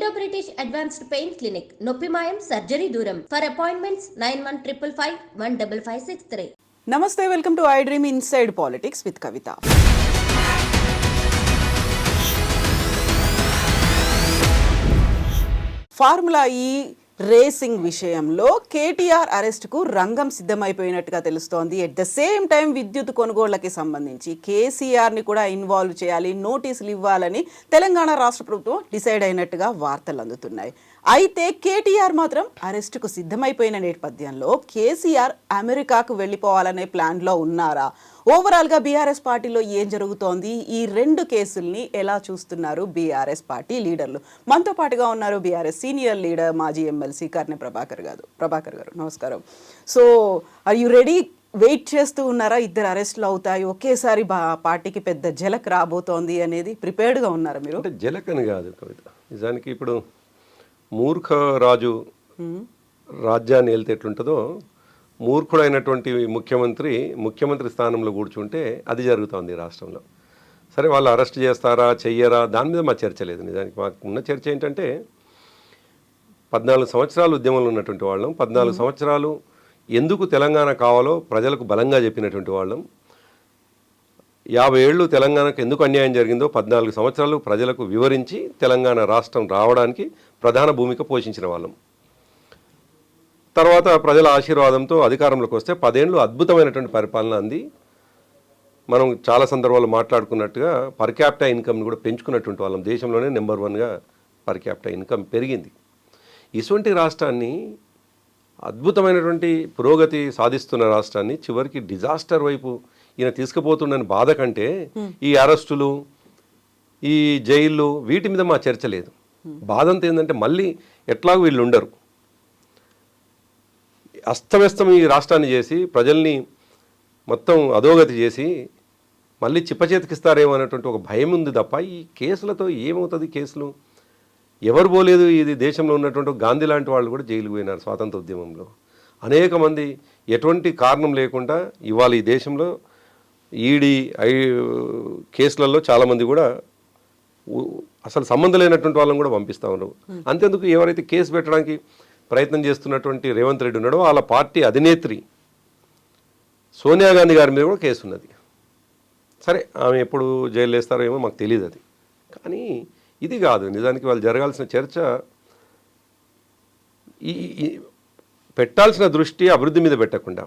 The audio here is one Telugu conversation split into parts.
Indo British advanced pain clinic, నొప్పిమాయం సర్జరీ దూరం. For appointments 9155515563. నమస్తే, welcome to I dream inside politics with Kavitha. Formula E racing విషయంలో కేటీఆర్ అరెస్టుకు రంగం సిద్ధమైపోయినట్టుగా తెలుస్తోంది. ఎట్ ద సేమ్ టైం విద్యుత్ కొనుగోళ్లకి సంబంధించి కేసీఆర్ని కూడా ఇన్వాల్వ్ చేయాలి, నోటీసులు ఇవ్వాలని తెలంగాణ రాష్ట్ర ప్రభుత్వం డిసైడ్ అయినట్టుగా వార్తలు అందుతున్నాయి. అయితే కేటీఆర్ మాత్రం అరెస్టుకు సిద్ధమైపోయిన నేపథ్యంలో కేసీఆర్ అమెరికాకు వెళ్ళిపోవాలనే ప్లాన్లో ఉన్నారా? ఓవరాల్గా బీఆర్ఎస్ పార్టీలో ఏం జరుగుతోంది? ఈ రెండు కేసుల్ని ఎలా చూస్తున్నారు బీఆర్ఎస్ పార్టీ లీడర్లు? మనతో పాటుగా ఉన్నారు బీఆర్ఎస్ సీనియర్ లీడర్, మాజీ ఎమ్మెల్సీ కర్నె ప్రభాకర్ గారు. నమస్కారం. So are you ready? Wait చేస్తూ ఉన్నారా? ఇద్దరు అరెస్టులు అవుతాయి, ఒకేసారి పార్టీకి పెద్ద జలక్ రాబోతోంది అనేది ప్రిపేర్డ్గా ఉన్నారా మీరు? అంటే జలక్ అని కాదు కవిత, నిజానికి ఇప్పుడు మూర్ఖ రాజు రాజ్యాన్ని వెళ్తే ఎట్లుంటుందో, మూర్ఖుడైనటువంటి ముఖ్యమంత్రి స్థానంలో కూర్చుంటే అది జరుగుతోంది రాష్ట్రంలో. సరే, వాళ్ళు అరెస్ట్ చేస్తారా చెయ్యరా దాని మీద మా చర్చ లేదు. నిజానికి మాకు ఉన్న చర్చ ఏంటంటే, 14 సంవత్సరాలు ఉద్యమంలో ఉన్నటువంటి వాళ్ళం, 14 సంవత్సరాలు ఎందుకు తెలంగాణ కావాలో ప్రజలకు బలంగా చెప్పినటువంటి వాళ్ళం, 50 ఏళ్ళు తెలంగాణకు ఎందుకు అన్యాయం జరిగిందో 14 సంవత్సరాలు ప్రజలకు వివరించి తెలంగాణ రాష్ట్రం రావడానికి ప్రధాన భూమిక పోషించిన వాళ్ళం. తర్వాత ప్రజల ఆశీర్వాదంతో అధికారంలోకి వస్తే 10 ఏళ్ళు అద్భుతమైనటువంటి పరిపాలన అంది. మనం చాలా సందర్భాల్లో మాట్లాడుకున్నట్టుగా పర్ క్యాపిటల్ ఇన్కమ్ని కూడా పెంచుకున్నటువంటి వాళ్ళం. దేశంలోనే నెంబర్ 1గా పర్ క్యాపిటల్ ఇన్కమ్ పెరిగింది. ఇటువంటి రాష్ట్రాన్ని, అద్భుతమైనటువంటి పురోగతి సాధిస్తున్న రాష్ట్రాన్ని చివరికి డిజాస్టర్ వైపు ఈయన తీసుకుపోతుండని బాధ కంటే ఈ అరెస్టులు, ఈ జైళ్ళు, వీటి మీద మా చర్చ లేదు. బాధ అంతా ఏంటంటే, మళ్ళీ ఎట్లాగో వీళ్ళు ఉండరు, అస్తవ్యస్తం ఈ రాష్ట్రాన్ని చేసి ప్రజల్ని మొత్తం అధోగతి చేసి మళ్ళీ చిప్పచేతికిస్తారేమో అనేటువంటి ఒక భయం ఉంది తప్ప ఈ కేసులతో ఏమవుతుంది? కేసులు ఎవరు పోలేదు. ఇది దేశంలో ఉన్నటువంటి గాంధీ లాంటి వాళ్ళు కూడా జైలుకు పోయినారు స్వాతంత్ర ఉద్యమంలో. అనేక మంది ఎటువంటి కారణం లేకుండా ఇవాళ ఈ దేశంలో ఈడీ కేసులలో చాలామంది కూడా అసలు సంబంధం లేనటువంటి వాళ్ళని కూడా పంపిస్తూ ఉన్నారు. అంతేందుకు ఎవరైతే కేసు పెట్టడానికి ప్రయత్నం చేస్తున్నటువంటి రేవంత్ రెడ్డి ఉన్నాడో వాళ్ళ పార్టీ అధినేత్రి సోనియా గాంధీ గారి మీద కూడా కేసు ఉన్నది. సరే, ఆమె ఎప్పుడు జైలు వేస్తారో ఏమో మాకు తెలియదు. అది కానీ ఇది కాదు. నిజానికి వాళ్ళు జరగాల్సిన చర్చ, ఈ పెట్టాల్సిన దృష్టి అభివృద్ధి మీద పెట్టకుండా,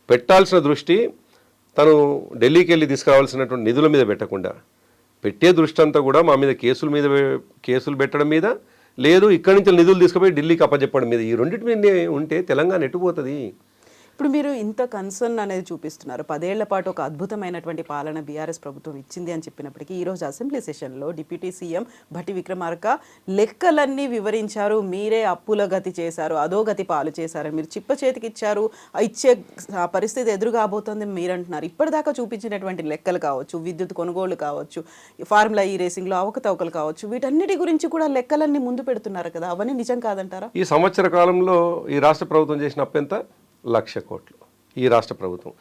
పెట్టాల్సిన దృష్టి తను ఢిల్లీకి వెళ్ళి తీసుకురావాల్సినటువంటి నిధుల మీద పెట్టకుండా, పెట్టే దృష్టి అంతా కూడా మా మీద కేసులు పెట్టడం మీద, లేదు ఇక్కడి నుంచి నిధులు తీసుకుపోయి ఢిల్లీకి అప్పచెప్పడం మీద, ఈ రెండింటి మీద ఉంటే తెలంగాణ ఎటుపోతుంది? ఇప్పుడు మీరు ఇంత కన్సర్న్ అనేది చూపిస్తున్నారు. 10 ఏళ్ల పాటు ఒక అద్భుతమైనటువంటి పాలన బీఆర్ఎస్ ప్రభుత్వం ఇచ్చింది అని చెప్పినప్పటికీ ఈరోజు అసెంబ్లీ సెషన్లో డిప్యూటీ సీఎం భట్టి విక్రమార్క లెక్కలన్నీ వివరించారు. మీరే అప్పుల గతి చేశారు, అధోగతి పాలు చేశారు, మీరు చిప్ప చేతికి ఇచ్చారు, ఇచ్చే పరిస్థితి ఎదురుగాబోతోంది మీరంటున్నారు. ఇప్పటిదాకా చూపించినటువంటి లెక్కలు కావచ్చు, విద్యుత్ కొనుగోళ్లు కావచ్చు, ఫార్ములా ఈ రేసింగ్లో అవకతవకలు కావచ్చు, వీటన్నిటి గురించి కూడా లెక్కలన్నీ ముందు పెడుతున్నారు కదా. అవన్నీ నిజం కాదంటారా? ఈ సంవత్సర కాలంలో ఈ రాష్ట్ర ప్రభుత్వం చేసిన అప్పు ఎంత? 1,00,000 కోట్లు. ఈ రాష్ట్ర ప్రభుత్వం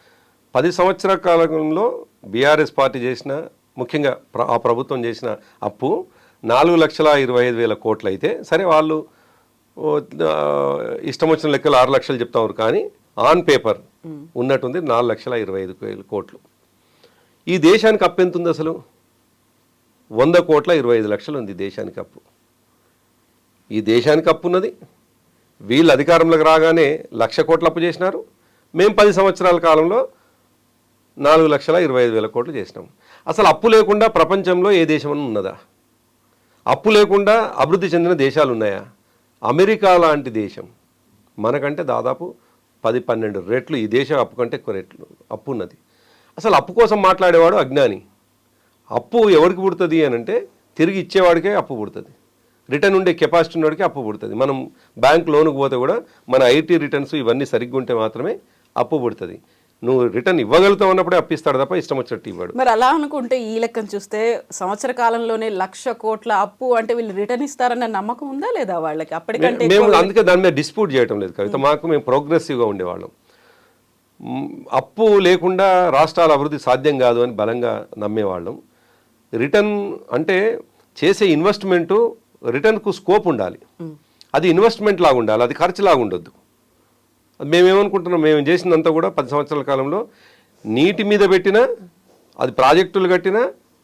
10 సంవత్సరాల కాలంలో బీఆర్ఎస్ పార్టీ చేసిన, ముఖ్యంగా ఆ ప్రభుత్వం చేసిన అప్పు 4,25,000 కోట్లు అయితే, సరే వాళ్ళు ఇష్టం వచ్చిన లెక్కలు 6 లక్షలు చెప్తారు, కానీ ఆన్ పేపర్ ఉన్నట్టుంది 4,25,000 కోట్లు. ఈ దేశానికి అప్పు ఎంత ఉంది అసలు? 100,25,00,000 ఉంది దేశానికి అప్పు. ఈ దేశానికి అప్పు ఉన్నది. వీళ్ళు అధికారంలోకి రాగానే 1,00,000 కోట్లు అప్పు చేసినారు. మేము 10 సంవత్సరాల కాలంలో 4,25,000 కోట్లు చేసినాము. అసలు అప్పు లేకుండా ప్రపంచంలో ఏ దేశం ఉన్నదా? అప్పు లేకుండా అభివృద్ధి చెందిన దేశాలు ఉన్నాయా? అమెరికా లాంటి దేశం మనకంటే దాదాపు 10-12 రెట్లు ఈ దేశం అప్పు కంటే ఎక్కువ రెట్లు అప్పు ఉన్నది. అసలు అప్పు కోసం మాట్లాడేవాడు అజ్ఞాని. అప్పు ఎవరికి పుడుతుంది అని అంటే, తిరిగి ఇచ్చేవాడికే అప్పు పుడుతుంది. రిటర్న్ ఉండే కెపాసిటీ ఉన్నవాడికి అప్పు పుడుతుంది. మనం బ్యాంక్ లోన్కి పోతే కూడా మన ఐటీ రిటర్న్స్ ఇవన్నీ సరిగ్గా ఉంటే మాత్రమే అప్పు పుడుతుంది. నువ్వు రిటర్న్ ఇవ్వగలుగుతావు అన్నప్పుడే అప్పిస్తాడు తప్ప ఇష్టం వచ్చినట్టు ఇవ్వడు. మరి అలా అనుకుంటే ఈ లెక్కను చూస్తే సంవత్సర కాలంలోనే 1,00,000 కోట్ల అప్పు అంటే వీళ్ళు రిటర్న్ ఇస్తారన్న నమ్మకం ఉందా లేదా వాళ్ళకి? అప్పటికంటే మేము అందుకే దాని మీద డిస్ప్యూట్ చేయడం లేదు కవిత. మేము ప్రోగ్రెసివ్గా ఉండేవాళ్ళం. అప్పు లేకుండా రాష్ట్రాల అభివృద్ధి సాధ్యం కాదు అని బలంగా నమ్మేవాళ్ళం. రిటర్న్ అంటే చేసే ఇన్వెస్ట్మెంటు రిటర్న్కు స్కోప్ ఉండాలి, అది ఇన్వెస్ట్మెంట్ లాగా ఉండాలి, అది ఖర్చు లాగా ఉండొద్దు. మేమేమనుకుంటున్నాం, మేము చేసినంతా కూడా 10 సంవత్సరాల కాలంలో నీటి మీద పెట్టినా, అది ప్రాజెక్టులు కట్టినా,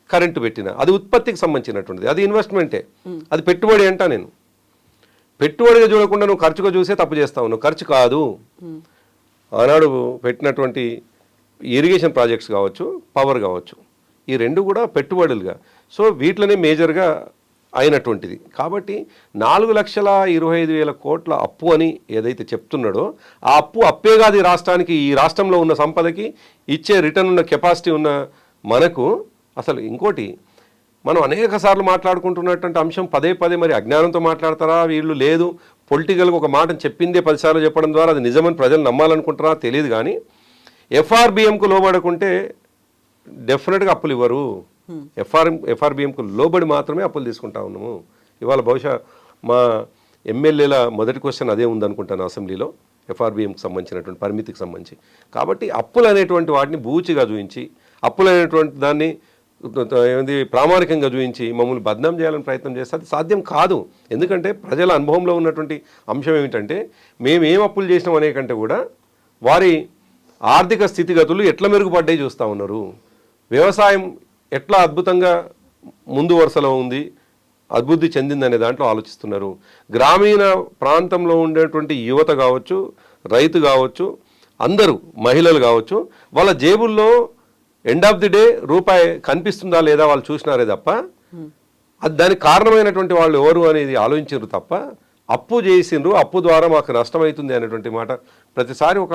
కరెంటు పెట్టినా, అది ఉత్పత్తికి సంబంధించినటువంటిది, అది ఇన్వెస్ట్మెంటే, అది పెట్టుబడి అంటా నేను. పెట్టుబడిగా చూడకుండా నువ్వు ఖర్చుగా చూసే తప్పు చేస్తావు, నువ్వు ఖర్చు కాదు. ఆనాడు పెట్టినటువంటి ఇరిగేషన్ ప్రాజెక్ట్స్ కావచ్చు, పవర్ కావచ్చు, ఈ రెండు కూడా పెట్టుబడులుగా, సో వీటిలోనే మేజర్గా అయినటువంటిది. కాబట్టి 4,25,000 కోట్ల అప్పు అని ఏదైతే చెప్తున్నాడో, ఆ అప్పే కాదు ఈ రాష్ట్రానికి, ఈ రాష్ట్రంలో ఉన్న సంపదకి ఇచ్చే రిటర్న్ ఉన్న కెపాసిటీ ఉన్న మనకు. అసలు ఇంకోటి, మనం అనేక సార్లు మాట్లాడుకుంటున్నటువంటి అంశం పదే మరి అజ్ఞానంతో మాట్లాడతారా వీళ్ళు, లేదు పొలిటికల్గా ఒక మాట చెప్పిందే 10 సార్లు చెప్పడం ద్వారా అది నిజమని ప్రజలు నమ్మాలనుకుంటారా తెలియదు. కానీ ఎఫ్ఆర్బిఎంకు లోబడకుంటే డెఫినెట్గా అప్పులు ఇవ్వరు. ఎఫ్ఆర్బిఎంకు లోబడి మాత్రమే అప్పులు తీసుకుంటా ఉన్నాము. ఇవాళ బహుశా మా ఎమ్మెల్యేల మొదటి క్వశ్చన్ అదే ఉందనుకుంటాను అసెంబ్లీలో, ఎఫ్ఆర్బిఎంకి సంబంధించినటువంటి పరిమితికి సంబంధించి. కాబట్టి అప్పులు అనేటువంటి వాటిని బూచిగా చూపించి, అప్పులు అనేటువంటి దాన్ని ఏంది ప్రామాణికంగా చూపించి మమ్మల్ని బద్నాం చేయాలని ప్రయత్నం చేస్తే అది సాధ్యం కాదు. ఎందుకంటే ప్రజల అనుభవంలో ఉన్నటువంటి అంశం ఏమిటంటే, మేము ఏం అప్పులు చేసినాం అనే కంటే కూడా వారి ఆర్థిక స్థితిగతులు ఎట్లా మెరుగుపడ్డాయి చూస్తూ ఉన్నారు. వ్యవసాయం ఎట్లా అద్భుతంగా ముందు వరుసలో ఉంది, అభివృద్ధి చెందిందనే దాంట్లో ఆలోచిస్తున్నారు. గ్రామీణ ప్రాంతంలో ఉండేటువంటి యువత కావచ్చు, రైతు కావచ్చు, అందరూ మహిళలు కావచ్చు, వాళ్ళ జేబుల్లో ఎండ్ ఆఫ్ ది డే రూపాయి కనిపిస్తుందా లేదా వాళ్ళు చూసినారే తప్ప, అది దానికి కారణమైనటువంటి వాళ్ళు ఎవరు అనేది ఆలోచించారు తప్ప, అప్పు చేసిండ్రు, అప్పు ద్వారా మాకు నష్టమవుతుంది అనేటువంటి మాట ప్రతిసారి ఒక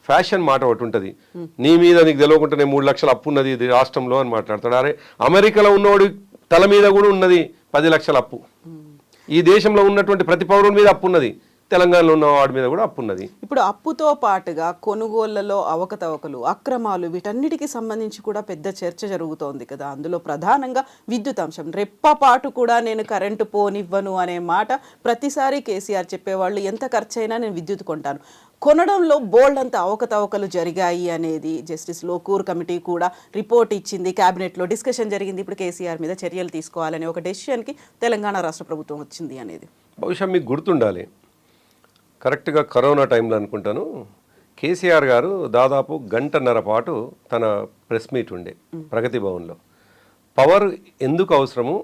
ఫ్యాషన్ మాట ఒకటి ఉంటుంది. నీ మీద నీకు తెలియకుండా 3 లక్షల అప్పు ఉన్నది ఇది రాష్ట్రంలో అని మాట్లాడతాడు. అరే అమెరికాలో ఉన్నవాడి తల మీద కూడా ఉన్నది 10 లక్షల అప్పు. ఈ దేశంలో ఉన్నటువంటి ప్రతి పౌరుడి మీద అప్పు ఉన్నది, తెలంగాణలో ఉన్న వాడి మీద కూడా అప్పు ఉన్నది. ఇప్పుడు అప్పుతో పాటుగా కొనుగోళ్లలో అవకతవకలు, అక్రమాలు, వీటన్నిటికీ సంబంధించి కూడా పెద్ద చర్చ జరుగుతోంది కదా. అందులో ప్రధానంగా విద్యుత్ అంశం. రెప్పపాటు కూడా నేను కరెంటు పోనివ్వను అనే మాట ప్రతిసారి కేసీఆర్ చెప్పేవాళ్ళు. ఎంత ఖర్చైనా నేను విద్యుత్ కొంటాను. కొనడంలో బోల్డ్ అంత అవకతవకలు జరిగాయి అనేది జస్టిస్ లోకూర్ కమిటీ కూడా రిపోర్ట్ ఇచ్చింది. క్యాబినెట్లో డిస్కషన్ జరిగింది. ఇప్పుడు కేసీఆర్ మీద చర్యలు తీసుకోవాలనే ఒక డెసిషన్కి తెలంగాణ రాష్ట్ర ప్రభుత్వం వచ్చింది అనేది బహుశా మీకు గుర్తుండాలి. కరెక్ట్గా కరోనా టైంలో అనుకుంటాను, కేసీఆర్ గారు దాదాపు 1.5 గంట పాటు తన ప్రెస్ మీట్ ఉండే ప్రగతి భవన్లో. పవర్ ఎందుకు అవసరము,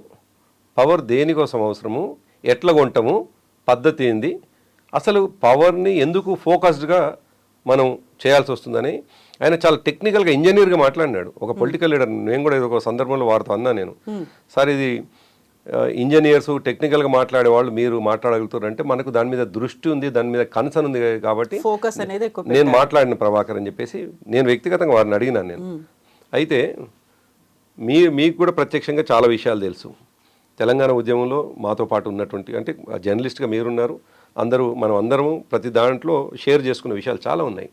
పవర్ దేనికోసం అవసరము, ఎట్లా కొంటాము, పద్ధతి ఏంది, అసలు పవర్ని ఎందుకు ఫోకస్డ్గా మనం చేయాల్సి వస్తుందని ఆయన చాలా టెక్నికల్గా ఇంజనీర్గా మాట్లాడినాడు. ఒక పొలిటికల్ లీడర్, నేను కూడా ఒక సందర్భంలో వారితో అన్నా నేను, సార్ ఇది ఇంజనీర్స్ టెక్నికల్గా మాట్లాడే వాళ్ళు మీరు మాట్లాడగలుగుతారు అంటే మనకు దాని మీద దృష్టి ఉంది, దాని మీద కన్సర్న్ ఉంది కాబట్టి ఫోకస్ అనేది నేను మాట్లాడిన ప్రభాకర్ అని చెప్పేసి నేను వ్యక్తిగతంగా వారిని అడిగినాను నేను. అయితే మీకు కూడా ప్రత్యక్షంగా చాలా విషయాలు తెలుసు. తెలంగాణ ఉద్యమంలో మాతో పాటు ఉన్నటువంటి, అంటే జర్నలిస్ట్గా మీరున్నారు, మనం అందరము ప్రతి దాంట్లో షేర్ చేసుకున్న విషయాలు చాలా ఉన్నాయి.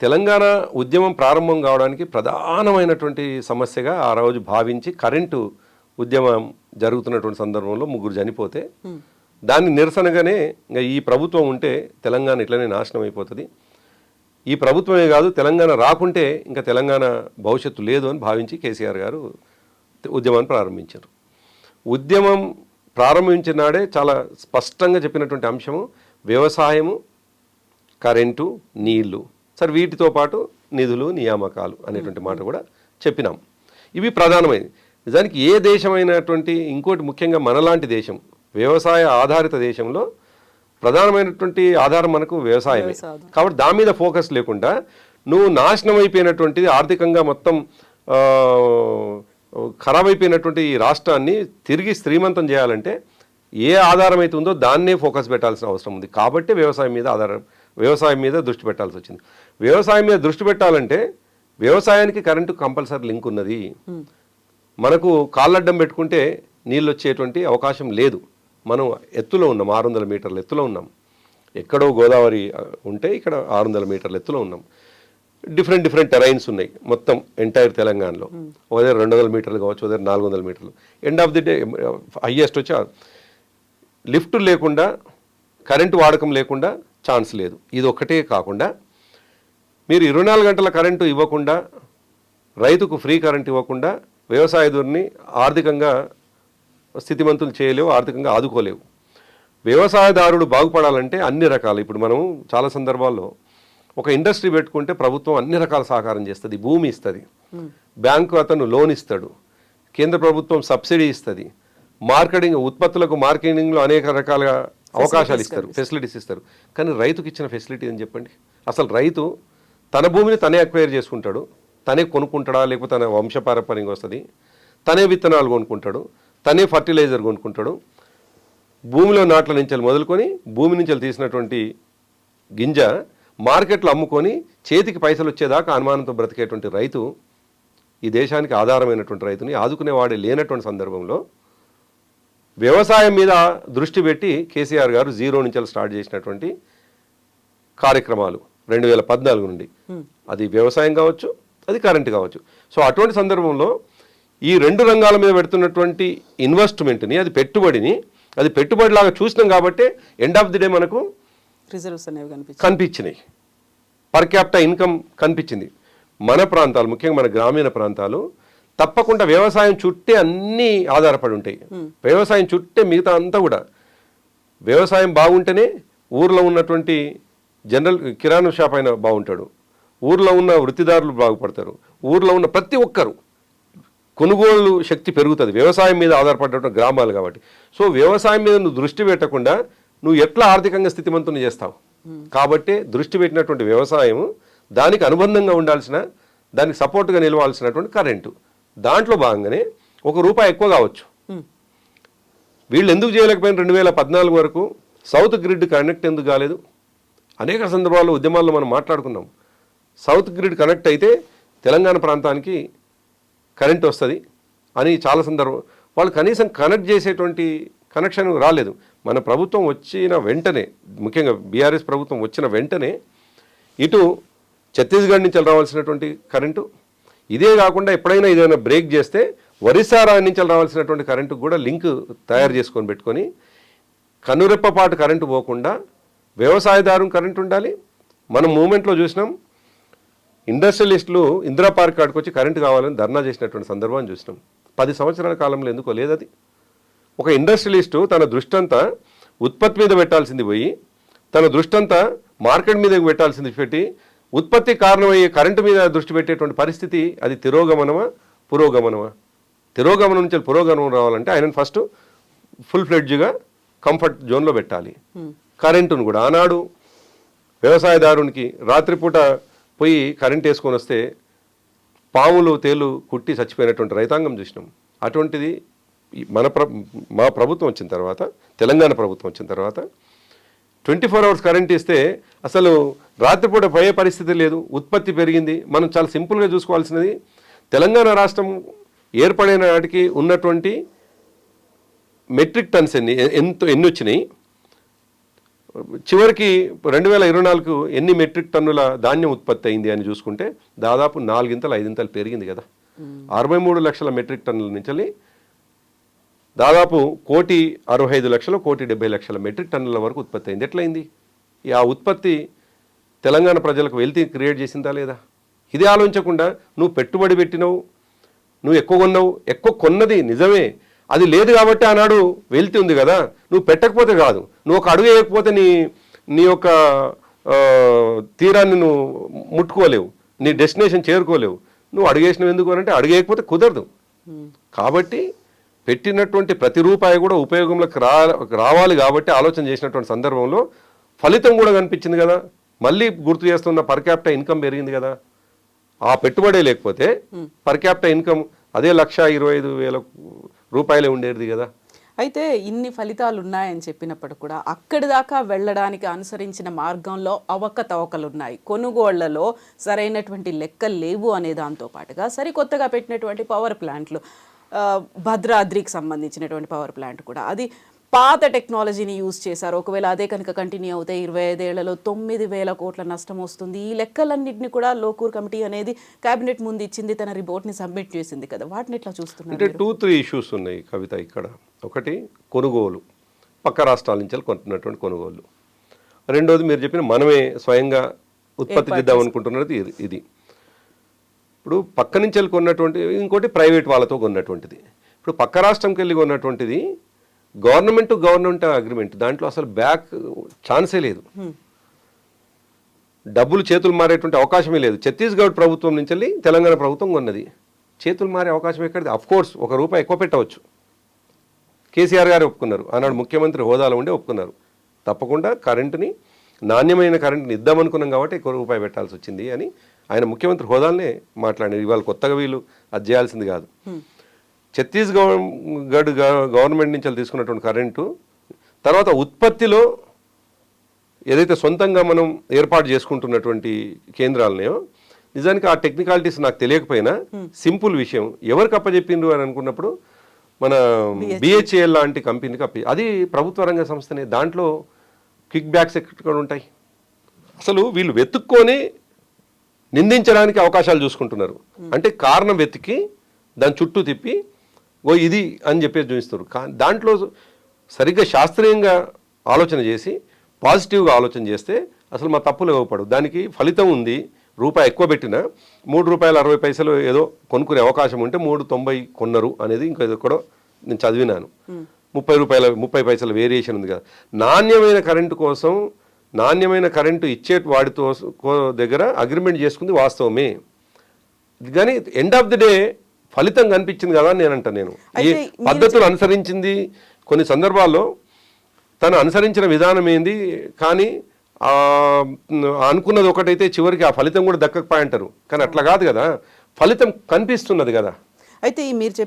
తెలంగాణ ఉద్యమం ప్రారంభం కావడానికి ప్రధానమైనటువంటి సమస్యగా ఆ రోజు భావించి కరెంటు ఉద్యమం జరుగుతున్నటువంటి సందర్భంలో 3 చనిపోతే దాన్ని నిరసనగానే ఇంకా ఈ ప్రభుత్వం ఉంటే తెలంగాణ ఇట్లనే నాశనం అయిపోతుంది, ఈ ప్రభుత్వమే కాదు తెలంగాణ రాకుంటే ఇంకా తెలంగాణ భవిష్యత్తు లేదు అని భావించి కేసీఆర్ గారు ఉద్యమాన్ని ప్రారంభించారు. ఉద్యమం ప్రారంభించిన నాడే చాలా స్పష్టంగా చెప్పినటువంటి అంశము వ్యవసాయము, కరెంటు, నీళ్లు, సరే వీటితో పాటు నిధులు, నియామకాలు అనేటువంటి మాట కూడా చెప్పినాం. ఇవి ప్రధానమైనవి. నిజానికి ఏ దేశమైనటువంటి, ఇంకోటి ముఖ్యంగా మనలాంటి దేశం, వ్యవసాయ ఆధారిత దేశంలో ప్రధానమైనటువంటి ఆధారం మనకు వ్యవసాయమే. కాబట్టి దాని మీద ఫోకస్ లేకుండా నువ్వు నాశనం అయిపోయినటువంటిది ఆర్థికంగా మొత్తం ఖరాబ్ అయిపోయినటువంటి ఈ రాష్ట్రాన్ని తిరిగి శ్రీమంతం చేయాలంటే ఏ ఆధారం అయితే ఉందో దాన్నే ఫోకస్ పెట్టాల్సిన అవసరం ఉంది. కాబట్టి వ్యవసాయం మీద దృష్టి పెట్టాల్సి వచ్చింది. వ్యవసాయం మీద దృష్టి పెట్టాలంటే వ్యవసాయానికి కరెంటు కంపల్సరీ లింక్ ఉన్నది. మనకు కాళ్ళడ్డం పెట్టుకుంటే నీళ్ళు వచ్చేటువంటి అవకాశం లేదు. మనం ఎత్తులో ఉన్నాం, 600 మీటర్ల ఎత్తులో ఉన్నాం. ఎక్కడో గోదావరి ఉంటే ఇక్కడ 600 మీటర్ల ఎత్తులో ఉన్నాం. డిఫరెంట్ టెరైన్స్ ఉన్నాయి మొత్తం ఎంటైర్ తెలంగాణలో. ఒక దగ్గర 200 మీటర్లు కావచ్చు, ఒక దగ్గర 400 మీటర్లు. End of the day highest వచ్చి లిఫ్ట్ లేకుండా, కరెంటు వాడకం లేకుండా ఛాన్స్ లేదు. ఇది ఒక్కటే కాకుండా మీరు 24 గంటల కరెంటు ఇవ్వకుండా, రైతుకు ఫ్రీ కరెంట్ ఇవ్వకుండా వ్యవసాయదారుని ఆర్థికంగా స్థితిమంతులు చేయలేవు, ఆర్థికంగా ఆదుకోలేవు. వ్యవసాయదారుడు బాగుపడాలంటే అన్ని రకాలు, ఇప్పుడు మనం చాలా సందర్భాల్లో ఒక ఇండస్ట్రీ పెట్టుకుంటే ప్రభుత్వం అన్ని రకాల సహకారం చేస్తుంది, భూమి ఇస్తుంది, బ్యాంకు అతను లోన్ ఇస్తాడు, కేంద్ర ప్రభుత్వం సబ్సిడీ ఇస్తుంది, ఉత్పత్తులకు మార్కెటింగ్లో అనేక రకాల అవకాశాలు ఇస్తారు, ఫెసిలిటీస్ ఇస్తారు. కానీ రైతుకి ఇచ్చిన ఫెసిలిటీ అని చెప్పండి. అసలు రైతు తన భూమిని తనే అక్వైర్ చేసుకుంటాడు, తనే కొనుక్కుంటాడా, లేకపోతే తన వంశపారంపర్యంగా వస్తుంది, తనే విత్తనాలు కొనుక్కుంటాడు, తనే ఫర్టిలైజర్ కొనుక్కుంటాడు. భూమిలో నాట్ల నుంచి మొదలుకొని భూమి నుంచి తీసినటువంటి గింజ మార్కెట్లో అమ్ముకొని చేతికి పైసలు వచ్చేదాకా అనుమానంతో బ్రతికేటువంటి రైతు, ఈ దేశానికి ఆధారమైనటువంటి రైతుని ఆదుకునేవాడే లేనటువంటి సందర్భంలో వ్యవసాయం మీద దృష్టి పెట్టి కేసీఆర్ గారు 0 నుంచి స్టార్ట్ చేసినటువంటి కార్యక్రమాలు 2014 నుండి, అది వ్యవసాయం కావచ్చు, అది కరెంటు కావచ్చు. సో అటువంటి సందర్భంలో ఈ 2 రంగాల మీద పెడుతున్నటువంటి ఇన్వెస్ట్మెంట్ని, అది పెట్టుబడిని, అది పెట్టుబడిలాగా చూసినాం కాబట్టి ఎండ్ ఆఫ్ ది డే మనకు రిజల్ట్స్ అనేవి కనిపించినాయి, పర్ క్యాపిటల్ ఇన్కమ్ కనిపించింది. మన ప్రాంతాలు, ముఖ్యంగా మన గ్రామీణ ప్రాంతాలు తప్పకుండా వ్యవసాయం చుట్టే అన్నీ ఆధారపడి ఉంటాయి. వ్యవసాయం చుట్టే మిగతా అంతా కూడా, వ్యవసాయం బాగుంటేనే ఊర్లో ఉన్నటువంటి జనరల్ కిరాణా షాప్ అయినా బాగుంటాడు, ఊర్లో ఉన్న వృత్తిదారులు బాగుపడతారు, ఊర్లో ఉన్న ప్రతి ఒక్కరు కొనుగోలు శక్తి పెరుగుతుంది, వ్యవసాయం మీద ఆధారపడినటువంటి గ్రామాలు కాబట్టి. సో వ్యవసాయం మీద నువ్వు దృష్టి పెట్టకుండా నువ్వు ఎట్లా ఆర్థికంగా స్థితిమంతుని చేస్తావు? కాబట్టి దృష్టి పెట్టినటువంటి వ్యవసాయం, దానికి అనుబంధంగా ఉండాల్సిన, దానికి సపోర్ట్గా నిలవాల్సినటువంటి కరెంటు, దాంట్లో భాగంగానే ₹1 ఎక్కువ కావచ్చు. వీళ్ళు ఎందుకు చేయలేకపోయిన 2014 వరకు సౌత్ గ్రిడ్ కనెక్ట్ ఎందుకు కాలేదు? అనేక సందర్భాల్లో ఉద్యమాల్లో మనం మాట్లాడుకున్నాం. సౌత్ గ్రిడ్ కనెక్ట్ అయితే తెలంగాణ ప్రాంతానికి కరెంట్ వస్తుంది అని చాలా సందర్భం, వాళ్ళు కనీసం కనెక్ట్ చేసేటువంటి కనెక్షన్ రాలేదు. మన ప్రభుత్వం వచ్చిన వెంటనే, ముఖ్యంగా బీఆర్ఎస్ ప్రభుత్వం వచ్చిన వెంటనే ఇటు ఛత్తీస్గఢ్ నుంచి రావాల్సినటువంటి కరెంటు, ఇదే కాకుండా ఎప్పుడైనా ఏదైనా బ్రేక్ చేస్తే ఒరిస్సా నుంచి రావాల్సినటువంటి కరెంటుకు కూడా లింక్ తయారు చేసుకొని పెట్టుకొని, కనురెప్పపాటు కరెంటు పోకుండా వ్యవసాయదారు కరెంటు ఉండాలి. మనం మూమెంట్లో చూసినాం, ఇండస్ట్రియలిస్టులు ఇందిరా పార్క్ కాడికి వచ్చి కరెంటు కావాలని ధర్నా చేసినటువంటి సందర్భాన్ని చూసినాం. 10 సంవత్సరాల కాలంలో ఎందుకో లేదది. ఒక ఇండస్ట్రియలిస్టు తన దృష్టంతా ఉత్పత్తి మీద పెట్టాల్సింది పోయి, తన దృష్టంతా మార్కెట్ మీద పెట్టాల్సింది పెట్టి, ఉత్పత్తి కారణమయ్యే కరెంటు మీద దృష్టి పెట్టేటువంటి పరిస్థితి, అది తిరోగమనమా పురోగమనమా? తిరోగమనం నుంచి పురోగమనం రావాలంటే ఆయనను ఫస్ట్ ఫుల్ ఫ్లెడ్జ్గా కంఫర్ట్ జోన్లో పెట్టాలి. కరెంటును కూడా ఆనాడు వ్యవసాయదారునికి రాత్రిపూట పోయి కరెంట్ వేసుకొని వస్తే పాములు తేలు కుట్టి చచ్చిపోయినటువంటి రైతాంగం చూసినాం. అటువంటిది మా ప్రభుత్వం వచ్చిన తర్వాత, తెలంగాణ ప్రభుత్వం వచ్చిన తర్వాత 24 hours కరెంట్ ఇస్తే అసలు రాత్రిపూట పోయే పరిస్థితి లేదు, ఉత్పత్తి పెరిగింది. మనం చాలా సింపుల్గా చూసుకోవాల్సినది, తెలంగాణ రాష్ట్రం ఏర్పడిన నాటికి ఉన్నటువంటి మెట్రిక్ టన్స్ ఎన్ని వచ్చినాయి, చివరికి 2024కు ఎన్ని మెట్రిక్ టన్నుల ధాన్యం ఉత్పత్తి అయింది అని చూసుకుంటే దాదాపు 4-5 పెరిగింది కదా. 63 లక్షల మెట్రిక్ టన్నుల నుంచి దాదాపు 1,65,00,000 1,70,00,000 మెట్రిక్ టన్నుల వరకు ఉత్పత్తి అయింది. ఎట్లయింది? ఆ ఉత్పత్తి తెలంగాణ ప్రజలకు వెల్తీ క్రియేట్ చేసిందా లేదా? ఇదే ఆలోచించకుండా నువ్వు పెట్టుబడి పెట్టినవు, నువ్వు ఎక్కువ కొన్నది నిజమే, అది లేదు కాబట్టి ఆనాడు వెల్తీ ఉంది కదా, నువ్వు పెట్టకపోతే కాదు, నువ్వు ఒక అడుగు వేయకపోతే నీ యొక్క తీరాన్ని నువ్వు ముట్టుకోలేవు, నీ డెస్టినేషన్ చేరుకోలేవు. నువ్వు అడుగేసినవి ఎందుకు అంటే అడుగేయకపోతే కుదరదు. కాబట్టి పెట్టినటువంటి ప్రతి రూపాయి కూడా ఉపయోగంలోకి రావాలి కాబట్టి ఆలోచన చేసినటువంటి సందర్భంలో ఫలితం కూడా కనిపించింది కదా. మళ్ళీ గుర్తు చేస్తున్న పర్ క్యాపిటల్ ఇన్కమ్ పెరిగింది కదా. ఆ పెట్టుబడే లేకపోతే పర్ క్యాపిటల్ ఇన్కమ్ అదే 1,25,000 రూపాయలే ఉండేది కదా. అయితే ఇన్ని ఫలితాలు ఉన్నాయని చెప్పినప్పుడు కూడా అక్కడి దాకా వెళ్ళడానికి అనుసరించిన మార్గంలో అవకతవకలు ఉన్నాయి, కొనుగోళ్లలో సరైనటువంటి లెక్కలు లేవు అనే దాంతో పాటుగా సరికొత్తగా పెట్టినటువంటి పవర్ ప్లాంట్లు, భద్రాద్రికి సంబంధించినటువంటి పవర్ ప్లాంట్ కూడా అది పాత టెక్నాలజీని యూజ్ చేశారు. ఒకవేళ అదే కనుక కంటిన్యూ అవుతే 25 ఏళ్లలో 9,000 కోట్ల నష్టం వస్తుంది. ఈ లెక్కలన్నింటినీ కూడా లోకూర్ కమిటీ అనేది కేబినెట్ ముందు ఇచ్చింది, తన రిపోర్ట్ని సబ్మిట్ చేసింది కదా. వాటిని ఎట్లా చూస్తున్నారు? అంటే 2-3 ఇష్యూస్ ఉన్నాయి కవిత ఇక్కడ. ఒకటి కొనుగోలు, పక్క రాష్ట్రాల నుంచి కొంటున్నటువంటి కొనుగోలు. రెండోది మీరు చెప్పిన మనమే స్వయంగా ఉత్పత్తి చేద్దాం అనుకుంటున్నది ఇది. ఇప్పుడు పక్క నుంచి కొన్నటువంటి, ఇంకోటి ప్రైవేట్ వాళ్ళతో కొన్నటువంటిది. ఇప్పుడు పక్క రాష్ట్రంకి వెళ్ళి ఉన్నటువంటిది గవర్నమెంట్ టు గవర్నమెంట్ అగ్రిమెంట్, దాంట్లో అసలు బ్యాక్ ఛాన్సే లేదు, డబ్బులు చేతులు మారేటువంటి అవకాశమే లేదు. ఛత్తీస్గఢ్ ప్రభుత్వం నుంచి వెళ్ళి తెలంగాణ ప్రభుత్వం కొన్నది, చేతులు మారే అవకాశం ఎక్కడిది? అఫ్కోర్స్ ₹1 ఎక్కువ పెట్టవచ్చు, కేసీఆర్ గారు ఒప్పుకున్నారు, ఆనాడు ముఖ్యమంత్రి హోదాలో ఉండే ఒప్పుకున్నారు, తప్పకుండా కరెంటుని నాణ్యమైన కరెంటుని ఇద్దామనుకున్నాం కాబట్టి ₹1 పెట్టాల్సి వచ్చింది అని ఆయన ముఖ్యమంత్రి హోదాలనే మాట్లాడారు. ఇవాళ కొత్తగా వీళ్ళు అది చేయాల్సింది కాదు. ఛత్తీస్గఢ్ గవర్నమెంట్ నుంచి తీసుకున్నటువంటి కరెంటు తర్వాత ఉత్పత్తిలో ఏదైతే సొంతంగా మనం ఏర్పాటు చేసుకుంటున్నటువంటి కేంద్రాలనేయో, నిజానికి ఆ టెక్నికాలిటీస్ నాకు తెలియకపోయినా సింపుల్ విషయం, ఎవరికి అప్పచెప్పిండ్రు అని అనుకున్నప్పుడు మన బిహెచ్ఏఎల్ లాంటి కంపెనీకి అది ప్రభుత్వ రంగ సంస్థనే, దాంట్లో కిక్ బ్యాక్స్ ఎక్కడ ఉంటాయి? అసలు వీళ్ళు వెతుక్కొని నిందించడానికి అవకాశాలు చూసుకుంటున్నారు. అంటే కారణం వెతికి దాని చుట్టూ తిప్పి ఇది అని చెప్పేసి చూపిస్తారు. దాంట్లో సరిగ్గా శాస్త్రీయంగా ఆలోచన చేసి పాజిటివ్గా ఆలోచన చేస్తే అసలు మా తప్పులు ఇవ్వపడు. దానికి ఫలితం ఉంది. ₹1 ఎక్కువ పెట్టినా ₹3.60 ఏదో కొనుక్కునే అవకాశం ఉంటే ₹3.90 కొన్నారు అనేది ఇంకా ఎక్కడో నేను చదివినాను. ₹30 వేరియేషన్ ఉంది కదా. నాణ్యమైన కరెంటు కోసం నాణ్యమైన కరెంటు ఇచ్చే వాడితో దగ్గర అగ్రిమెంట్ చేసుకుంది వాస్తవమే, కానీ ఎండ్ ఆఫ్ ది డే ఫలితం కనిపించింది కదా అని నేను ఈ పద్ధతులు అనుసరించింది. కొన్ని సందర్భాల్లో తను అనుసరించిన విధానం ఏంది, కానీ అనుకున్నది ఒకటైతే చివరికి ఆ ఫలితం కూడా దక్కకపోయి అంటారు. కానీ అట్లా కాదు కదా, ఫలితం కనిపిస్తున్నది కదా. అయితే ఈ మీరు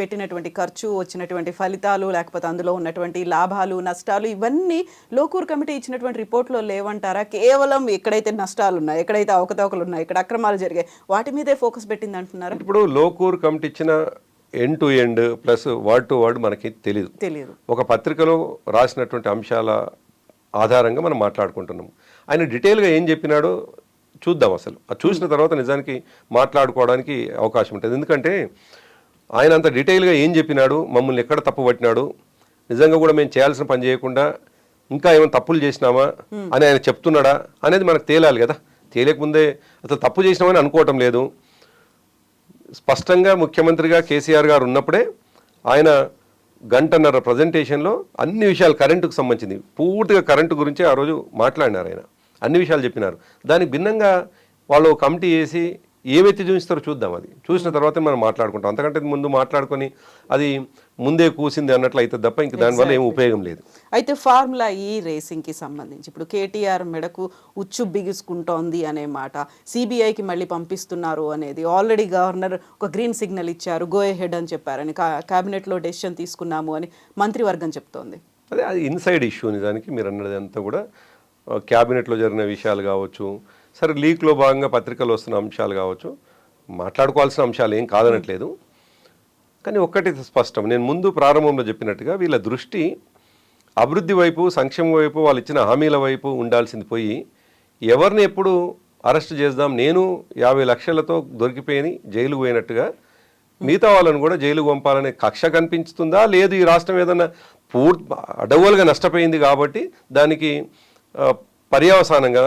పెట్టినటువంటి ఖర్చు, వచ్చినటువంటి ఫలితాలు, లేకపోతే అందులో ఉన్నటువంటి లాభాలు నష్టాలు, ఇవన్నీ లోకూర్ కమిటీ ఇచ్చినటువంటి రిపోర్ట్లో లేవంటారా? కేవలం ఎక్కడైతే నష్టాలు ఉన్నాయి, ఎక్కడైతే అవకతవకలు ఉన్నాయి, ఇక్కడ అక్రమాలు జరిగాయి, వాటి మీదే ఫోకస్ పెట్టింది అంటున్నారా? ఇప్పుడు లోకూర్ కమిటీ ఇచ్చిన end to end plus word to word మనకి తెలియదు. ఒక పత్రికలో రాసినటువంటి అంశాల ఆధారంగా మనం మాట్లాడుకుంటున్నాం. ఆయన డీటెయిల్గా ఏం చెప్పినాడో చూద్దాం. అసలు అది చూసిన తర్వాత నిజానికి మాట్లాడుకోవడానికి అవకాశం ఉంటుంది. ఎందుకంటే ఆయన అంత డీటెయిల్గా ఏం చెప్పినాడు, మమ్మల్ని ఎక్కడ తప్పు పట్టినాడు, నిజంగా కూడా మేము చేయాల్సిన పని చేయకుండా ఇంకా ఏమైనా తప్పులు చేసినామా అని ఆయన చెప్తున్నాడా అనేది మనకు తేలాలి కదా. తేలేకముందే అసలు తప్పు చేసినామని అనుకోవటం లేదు. స్పష్టంగా ముఖ్యమంత్రిగా కేసీఆర్ గారు ఉన్నప్పుడే ఆయన గంటన్నర ప్రజెంటేషన్లో అన్ని విషయాలు కరెంటుకు సంబంధించింది, పూర్తిగా కరెంటు గురించి ఆ రోజు మాట్లాడినారు. ఆయన అన్ని విషయాలు చెప్పినారు. దానికి భిన్నంగా వాళ్ళు కమిటీ వేసి ఏవైతే చూపిస్తారో చూద్దాం. అది చూసిన తర్వాతే మనం మాట్లాడుకుంటాం. అంతకంటే ముందు మాట్లాడుకొని అది ముందే కూసింది అన్నట్లు అయితే తప్ప ఇంక దానివల్ల ఏం ఉపయోగం లేదు. అయితే ఫార్ములా ఈ రేసింగ్కి సంబంధించి ఇప్పుడు కేటీఆర్ మెడకు ఉచ్చు బిగుసుకుంటోంది అనే మాట, సిబిఐకి మళ్ళీ పంపిస్తున్నారు అనేది, ఆల్రెడీ గవర్నర్ ఒక గ్రీన్ సిగ్నల్ ఇచ్చారు, గో హెడ్ అని చెప్పారని, క్యాబినెట్లో డెసిషన్ తీసుకున్నాము అని మంత్రివర్గం చెప్తోంది. అది ఇన్సైడ్ ఇష్యూ. నిజానికి మీరు అన్నది అంతా కూడా క్యాబినెట్లో జరిగిన విషయాలు కావచ్చు, సరే లీక్లో భాగంగా పత్రికలు వస్తున్న అంశాలు కావచ్చు, మాట్లాడుకోవాల్సిన అంశాలు ఏం కాదనట్లేదు. కానీ ఒక్కటి స్పష్టం, నేను ముందు ప్రారంభంలో చెప్పినట్టుగా వీళ్ళ దృష్టి అభివృద్ధి వైపు, సంక్షేమం వైపు, వాళ్ళు ఇచ్చిన హామీల వైపు ఉండాల్సింది పోయి ఎవరిని ఎప్పుడు అరెస్ట్ చేద్దాం, నేను 50 లక్షలతో దొరికిపోయి జైలుకు పోయినట్టుగా మిగతా వాళ్ళని కూడా జైలుకు పంపాలనే కక్ష కనిపిస్తుందా, లేదు ఈ రాష్ట్రం ఏదన్నా అడవులుగా నష్టపోయింది కాబట్టి దానికి పర్యవసానంగా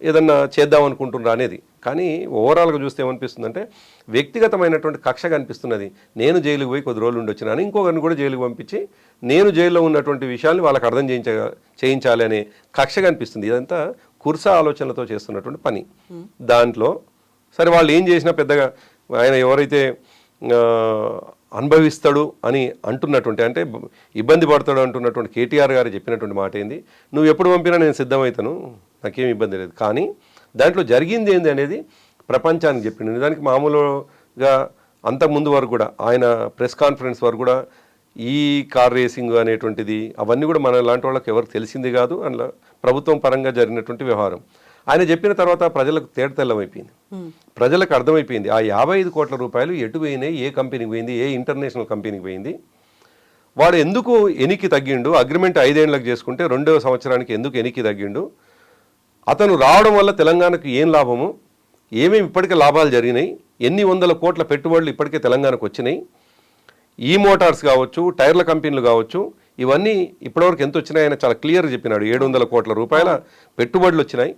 ఏదన్నా చేద్దాం అనుకుంటున్నారా అనేది. కానీ ఓవరాల్గా చూస్తే ఏమనిపిస్తుందంటే వ్యక్తిగతమైనటువంటి కక్ష కనిపిస్తున్నది. నేను జైలుకు పోయి కొద్ది రోజులు ఉండొచ్చినాను, ఇంకొకరిని కూడా జైలుకు పంపించి నేను జైల్లో ఉన్నటువంటి విషయాల్ని వాళ్ళకి అర్థం చేయించాలి అనే కక్ష కనిపిస్తుంది. ఇదంతా కుర్సా ఆలోచనలతో చేస్తున్నటువంటి పని. దాంట్లో సరే వాళ్ళు ఏం చేసినా పెద్దగా ఆయన ఎవరైతే అనుభవిస్తాడు అని అంటున్నటువంటి, అంటే ఇబ్బంది పడతాడు అంటున్నటువంటి కేటీఆర్ గారు చెప్పినటువంటి మాట ఏంది, నువ్వు ఎప్పుడు పంపినా నేను సిద్ధమవుతాను, నాకేం ఇబ్బంది లేదు. కానీ దాంట్లో జరిగింది ఏంది అనేది ప్రపంచానికి చెప్పిండు. నిజానికి మామూలుగా అంతకుముందు వరకు కూడా ఆయన ప్రెస్ కాన్ఫరెన్స్ వరకు కూడా ఈ కార్ రేసింగ్ అనేటువంటిది అవన్నీ కూడా మన లాంటి వాళ్ళకి ఎవరికి తెలిసింది కాదు. అందులో ప్రభుత్వం పరంగా జరిగినటువంటి వ్యవహారం ఆయన చెప్పిన తర్వాత ప్రజలకు తేటతెల్లమైపోయింది. ప్రజలకు అర్థమైపోయింది ఆ 55 కోట్ల రూపాయలు ఎటు పోయినాయి, ఏ కంపెనీకి పోయింది, ఏ ఇంటర్నేషనల్ కంపెనీకి పోయింది, వాడు ఎందుకు ఎనికి తగ్గిండు, అగ్రిమెంట్ 5 ఏళ్ళకి చేసుకుంటే 2వ సంవత్సరానికి ఎందుకు ఎనికి తగ్గిండు, అతను రావడం వల్ల తెలంగాణకు ఏం లాభము, ఏమేమి ఇప్పటికే లాభాలు జరిగినాయి, ఎన్ని వందల కోట్ల పెట్టుబడులు ఇప్పటికే తెలంగాణకు వచ్చినాయి, ఈ మోటార్స్ కావచ్చు, టైర్ల కంపెనీలు కావచ్చు, ఇవన్నీ ఇప్పటివరకు ఎంత వచ్చినాయి ఆయన చాలా క్లియర్గా చెప్పినాడు. 700 కోట్ల రూపాయల పెట్టుబడులు వచ్చినాయి,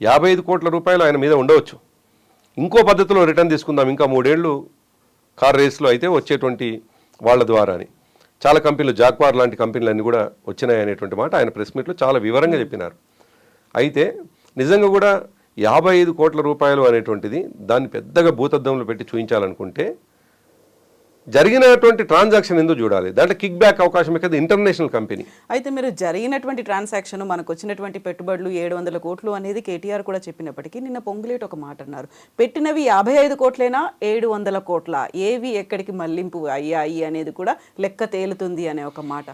55 కోట్ల రూపాయలు ఆయన మీద ఉండవచ్చు. ఇంకో పద్ధతిలో రిటర్న్ తీసుకుందాం, ఇంకా 3 ఏళ్ళు కార్ రేస్లో అయితే వచ్చేటువంటి వాళ్ళ ద్వారాని చాలా కంపెనీలు జాక్వార్ లాంటి కంపెనీలన్నీ కూడా వచ్చినాయి అనేటువంటి మాట ఆయన ప్రెస్ మీట్లో చాలా వివరంగా చెప్పినారు. అయితే నిజంగా కూడా 55 కోట్ల రూపాయలు అనేటువంటిది దాన్ని పెద్దగా భూతద్దంలో పెట్టి చూపించాలనుకుంటే జరిగినటువంటి ట్రాన్సాక్షన్ ఎందుకు చూడాలి, దాంట్లో కిక్ బ్యాక్ అవకాశం కదా, ఇంటర్నేషనల్ కంపెనీ. అయితే మీరు జరిగినటువంటి ట్రాన్సాక్షన్ మనకు వచ్చినటువంటి పెట్టుబడులు 700 కోట్లు అనేది కేటీఆర్ కూడా చెప్పినప్పటికీ నిన్న పొంగులేటి ఒక మాట అన్నారు, పెట్టినవి 55 కోట్లేనా 700 కోట్ల, ఏవి ఎక్కడికి మళ్లింపు అయ్యాయి అనేది కూడా లెక్క తేలుతుంది అనే ఒక మాట.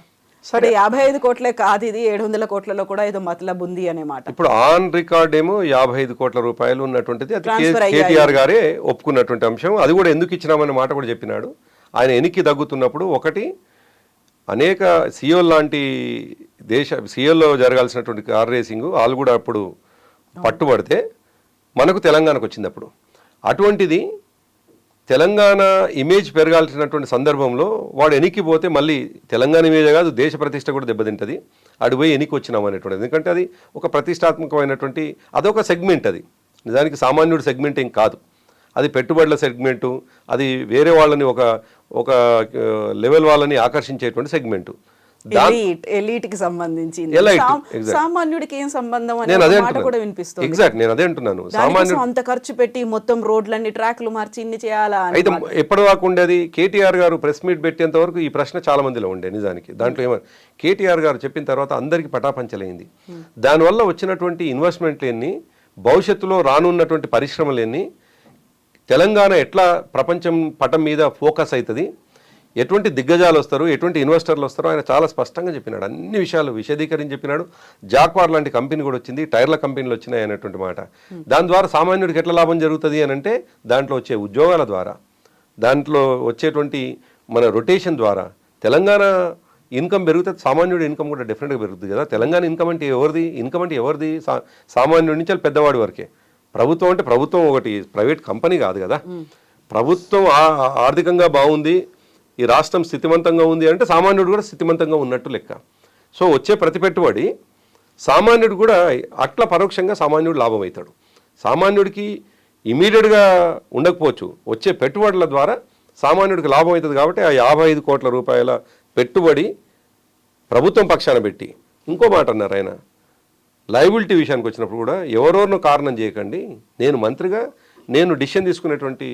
సరే 55 కోట్లే కాదు, ఇది 700 కోట్లలో కూడా ఏదో మతలబ్ ఉంది అనే మాట. ఇప్పుడు ఆన్ రికార్డ్ ఏమో 55 కోట్ల రూపాయలు ఉన్నటువంటిది అది కేటీఆర్ గారే ఒప్పుకున్నటువంటి అంశం. అది కూడా ఎందుకు ఇచ్చినామనే మాట కూడా చెప్పినాడు. ఆయన ఎనికి తగ్గుతున్నప్పుడు ఒకటి అనేక సియోల్ లాంటి సియోల్లో జరగాల్సినటువంటి కార్ రేసింగ్ వాళ్ళు కూడా అప్పుడు పట్టుబడితే మనకు తెలంగాణకు వచ్చింది. అప్పుడు అటువంటిది తెలంగాణ ఇమేజ్ పెరగాల్సినటువంటి సందర్భంలో వాడు ఎనికిపోతే మళ్ళీ తెలంగాణ ఇమేజే కాదు దేశ ప్రతిష్ట కూడా దెబ్బతింటుంది. అటు పోయి ఎనికి వచ్చినాం అనేటువంటిది, ఎందుకంటే అది ఒక ప్రతిష్టాత్మకమైనటువంటి అదొక సెగ్మెంట్, అది నిజానికి సామాన్యుడి సెగ్మెంట్ ఏం కాదు, అది పెట్టుబడుల సెగ్మెంటు, అది వేరే వాళ్ళని ఒక లెవెల్ వాళ్ళని ఆకర్షించేటువంటి సెగ్మెంటు, ఎలీట్కి సంబంధించి సామాన్యుడికి ఏం సంబంధం అనే మాట కూడా వినిపిస్తుంది. ఎగ్జాక్ట్, నేను అదే అంటున్నాను. సామాన్యుడు అంత ఖర్చు పెట్టి మొత్తం రోడ్లన్నీ ట్రాక్లు మార్చి ఇన్ని చేయాలా అయితే ఎప్పటిదాకా ఉండేది. కేటీఆర్ గారు ప్రెస్ మీట్ పెట్టేంత వరకు ఈ ప్రశ్న చాలా మందిలో ఉండే. నిజానికి దాంట్లో ఏమో కేటీఆర్ గారు చెప్పిన తర్వాత అందరికీ పటాపంచలైంది. దానివల్ల వచ్చినటువంటి ఇన్వెస్ట్మెంట్లన్నీ, భవిష్యత్తులో రానున్నటువంటి పరిశ్రమలన్నీ, తెలంగాణ ఎట్లా ప్రపంచం పటం మీద ఫోకస్ అవుతుంది, ఎటువంటి దిగ్గజాలు వస్తారు, ఎటువంటి ఇన్వెస్టర్లు వస్తారో ఆయన చాలా స్పష్టంగా చెప్పినాడు. అన్ని విషయాలు విశదీకరించి చెప్పినాడు. జాక్వార్ లాంటి కంపెనీ కూడా వచ్చింది, టైర్ల కంపెనీలు వచ్చినాయి అనేటువంటి మాట. దాని ద్వారా సామాన్యుడికి ఎట్లా లాభం జరుగుతుంది అని అంటే దాంట్లో వచ్చే ఉద్యోగాల ద్వారా, దాంట్లో వచ్చేటువంటి మన రొటేషన్ ద్వారా తెలంగాణ ఇన్కమ్ పెరుగుతుంది, సామాన్యుడి ఇన్కమ్ కూడా డెఫినెట్గా పెరుగుతుంది కదా. తెలంగాణ ఇన్కమ్ అంటే ఎవరిది? ఇన్కమ్ అంటే ఎవరిది? సామాన్యుడి నుంచి పెద్దవాడి వరకే. ప్రభుత్వం అంటే ప్రభుత్వం ఒకటి ప్రైవేట్ కంపెనీ కాదు కదా. ప్రభుత్వం ఆర్థికంగా బాగుంది, ఈ రాష్ట్రం స్థితివంతంగా ఉంది అంటే సామాన్యుడు కూడా స్థితివంతంగా ఉన్నట్టు లెక్క. సో వచ్చే ప్రతి పెట్టుబడి సామాన్యుడు కూడా అట్లా పరోక్షంగా సామాన్యుడు లాభం అవుతాడు. సామాన్యుడికి ఇమీడియట్గా ఉండకపోవచ్చు, వచ్చే పెట్టుబడుల ద్వారా సామాన్యుడికి లాభం అవుతుంది. కాబట్టి ఆ 55 కోట్ల రూపాయల పెట్టుబడి ప్రభుత్వం పక్షాన పెట్టి, ఇంకో మాట అన్నారు ఆయన, లయబిలిటీ విషయానికి వచ్చినప్పుడు కూడా ఎవరెవరినో కారణం చేయకండి, నేను మంత్రిగా నేను డిసిషన్ తీసుకునేటువంటి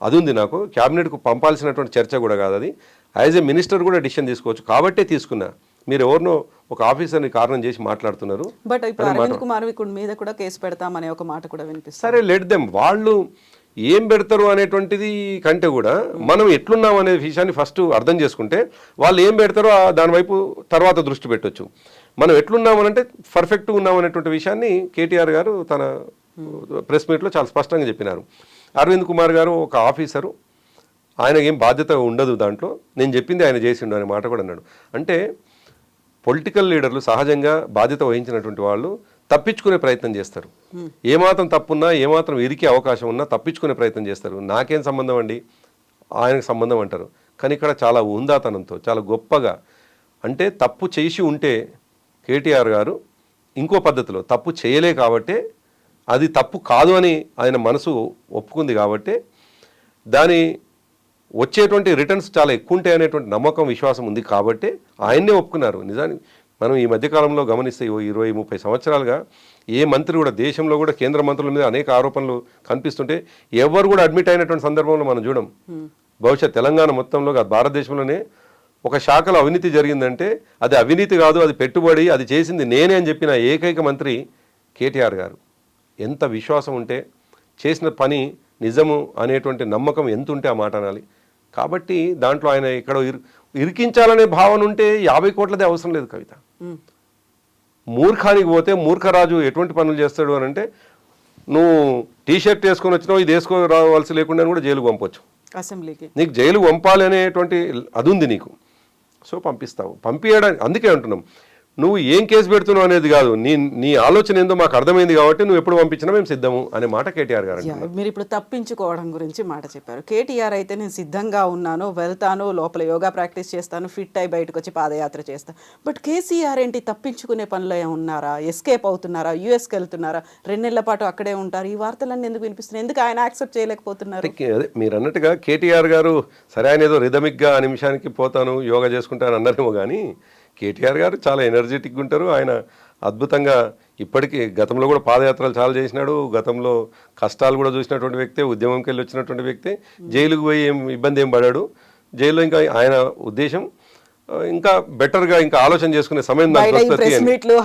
అది ఉంది, నాకు క్యాబినెట్కు పంపాల్సినటువంటి చర్చ కూడా కాదు అది, యాజ్ ఏ మినిస్టర్ కూడా డిసిషన్ తీసుకోవచ్చు కాబట్టే తీసుకున్నా, మీరు ఎవరినో ఒక ఆఫీసర్ని కారణం చేసి మాట్లాడుతున్నారు. బట్ ఇప్పుడు అరవింద్ కుమార్ మీద కూడా కేసు పెడతామనే ఒక మాట కూడా వినిపిస్తుంది. సరే లెట్ దెమ్, వాళ్ళు ఏం పెడతారు అనేటువంటిది కంటే కూడా మనం ఎట్లున్నాం అనే విషయాన్ని ఫస్ట్ అర్థం చేసుకుంటే వాళ్ళు ఏం పెడతారో దాని వైపు తర్వాత దృష్టి పెట్టవచ్చు. మనం ఎట్లున్నామనంటే పర్ఫెక్ట్గా ఉన్నామనేటువంటి విషయాన్ని కేటీఆర్ గారు తన ప్రెస్ మీట్లో చాలా స్పష్టంగా చెప్పినారు. అరవింద్ కుమార్ గారు ఒక ఆఫీసరు, ఆయనకి ఏం బాధ్యత ఉండదు దాంట్లో, నేను చెప్పింది ఆయన చేసిండు అనే మాట కూడా అన్నాడు. అంటే పొలిటికల్ లీడర్లు సహజంగా బాధ్యత వహించినటువంటి వాళ్ళు తప్పించుకునే ప్రయత్నం చేస్తారు. ఏమాత్రం తప్పున్నా, ఏమాత్రం ఇరికే అవకాశం ఉన్నా తప్పించుకునే ప్రయత్నం చేస్తారు. నాకేం సంబంధం అండి, ఆయనకు సంబంధం అంటారు. కానీ ఇక్కడ చాలా ఉందాతనంతో, చాలా గొప్పగా, అంటే తప్పు చేసి ఉంటే కేటీఆర్ గారు ఇంకో పద్ధతిలో తప్పు చేయలే కాబట్టే, అది తప్పు కాదు అని ఆయన మనసు ఒప్పుకుంది కాబట్టి దాని వచ్చేటువంటి రిటర్న్స్ చాలా ఎక్కువ ఉంటాయి అనేటువంటి నమ్మకం, విశ్వాసం ఉంది కాబట్టి ఆయన్నే ఒప్పుకున్నారు. నిజానికి మనం ఈ మధ్యకాలంలో గమనిస్తే 20-30 సంవత్సరాలుగా ఏ మంత్రి కూడా, దేశంలో కూడా కేంద్ర మంత్రుల మీద అనేక ఆరోపణలు కనిపిస్తుంటే ఎవరు కూడా అడ్మిట్ అయినటువంటి సందర్భంలో మనం చూడం. బహుశా తెలంగాణ మొత్తంలో కాదు, భారతదేశంలోనే ఒక శాఖలో అవినీతి జరిగిందంటే అది అవినీతి కాదు, అది పెట్టుబడి, అది చేసింది నేనే అని చెప్పిన ఏకైక మంత్రి కేటీఆర్ గారు. ఎంత విశ్వాసం ఉంటే, చేసిన పని నిజము అనేటువంటి నమ్మకం ఎంత ఉంటే ఆ మాట అనాలి. కాబట్టి దాంట్లో ఆయన ఇక్కడ ఇరికించాలనే భావన ఉంటే 50 కోట్లదే అవసరం లేదు కవిత. మూర్ఖానికి పోతే మూర్ఖరాజు ఎటువంటి పనులు చేస్తాడు అని అంటే, నువ్వు టీషర్ట్ వేసుకొని వచ్చినావు, ఇది వేసుకొని రావాల్సి లేకుండా కూడా జైలుకు పంపొచ్చు, అసెంబ్లీకి నీకు జైలుకు పంపాలి అనేటువంటి అది ఉంది నీకు. సో పంపిస్తావు, పంపించడానికి అందుకే అంటున్నాం, నువ్వు ఏం కేసు పెడుతున్నావు అనేది కాదు, నీ నీ ఆలోచన ఏందో మాకు అర్థమైంది కాబట్టి నువ్వు ఎప్పుడు పంపించినా మేము సిద్ధము అనే మాట కేటీఆర్ గారు అంటున్నారు. మీరు ఇప్పుడు తప్పించుకోవడం గురించి మాట చెప్పారు. కేటీఆర్ అయితే నేను సిద్ధంగా ఉన్నాను, వెళ్తాను, లోపల యోగా ప్రాక్టీస్ చేస్తాను, ఫిట్ అయి బయటకు వచ్చి పాదయాత్ర చేస్తాను. బట్ కేసీఆర్ ఏంటి తప్పించుకునే పనిలో ఉన్నారా, ఎస్కేప్ అవుతున్నారా, యూఎస్కి వెళ్తున్నారా, 2 నెలల పాటు అక్కడే ఉంటారు? ఈ వార్తలన్నీ ఎందుకు వినిపిస్తున్నాయి? ఎందుకు ఆయన యాక్సెప్ట్ చేయలేకపోతున్నారు? అదే మీరు అన్నట్టుగా కేటీఆర్ గారు సరే ఆయన ఏదో రిథమిక్గా ఆ నిమిషానికి పోతాను యోగా చేసుకుంటాను అన్నారేమో, కానీ కేటీఆర్ గారు చాలా ఎనర్జెటిక్గా ఉంటారు. ఆయన అద్భుతంగా ఇప్పటికీ గతంలో కూడా పాదయాత్రలు చాలా చేసినాడు, గతంలో కష్టాలు కూడా చూసినటువంటి వ్యక్తే, ఉద్యమంకి వెళ్ళి వచ్చినటువంటి వ్యక్తే, జైలుకు పోయి ఏం ఇబ్బంది ఏం పడాడు. జైల్లో ఇంకా ఆయన ఉద్దేశం ఇంకా బెటర్గా ఇంకా ఆలోచన చేసుకునే సమయం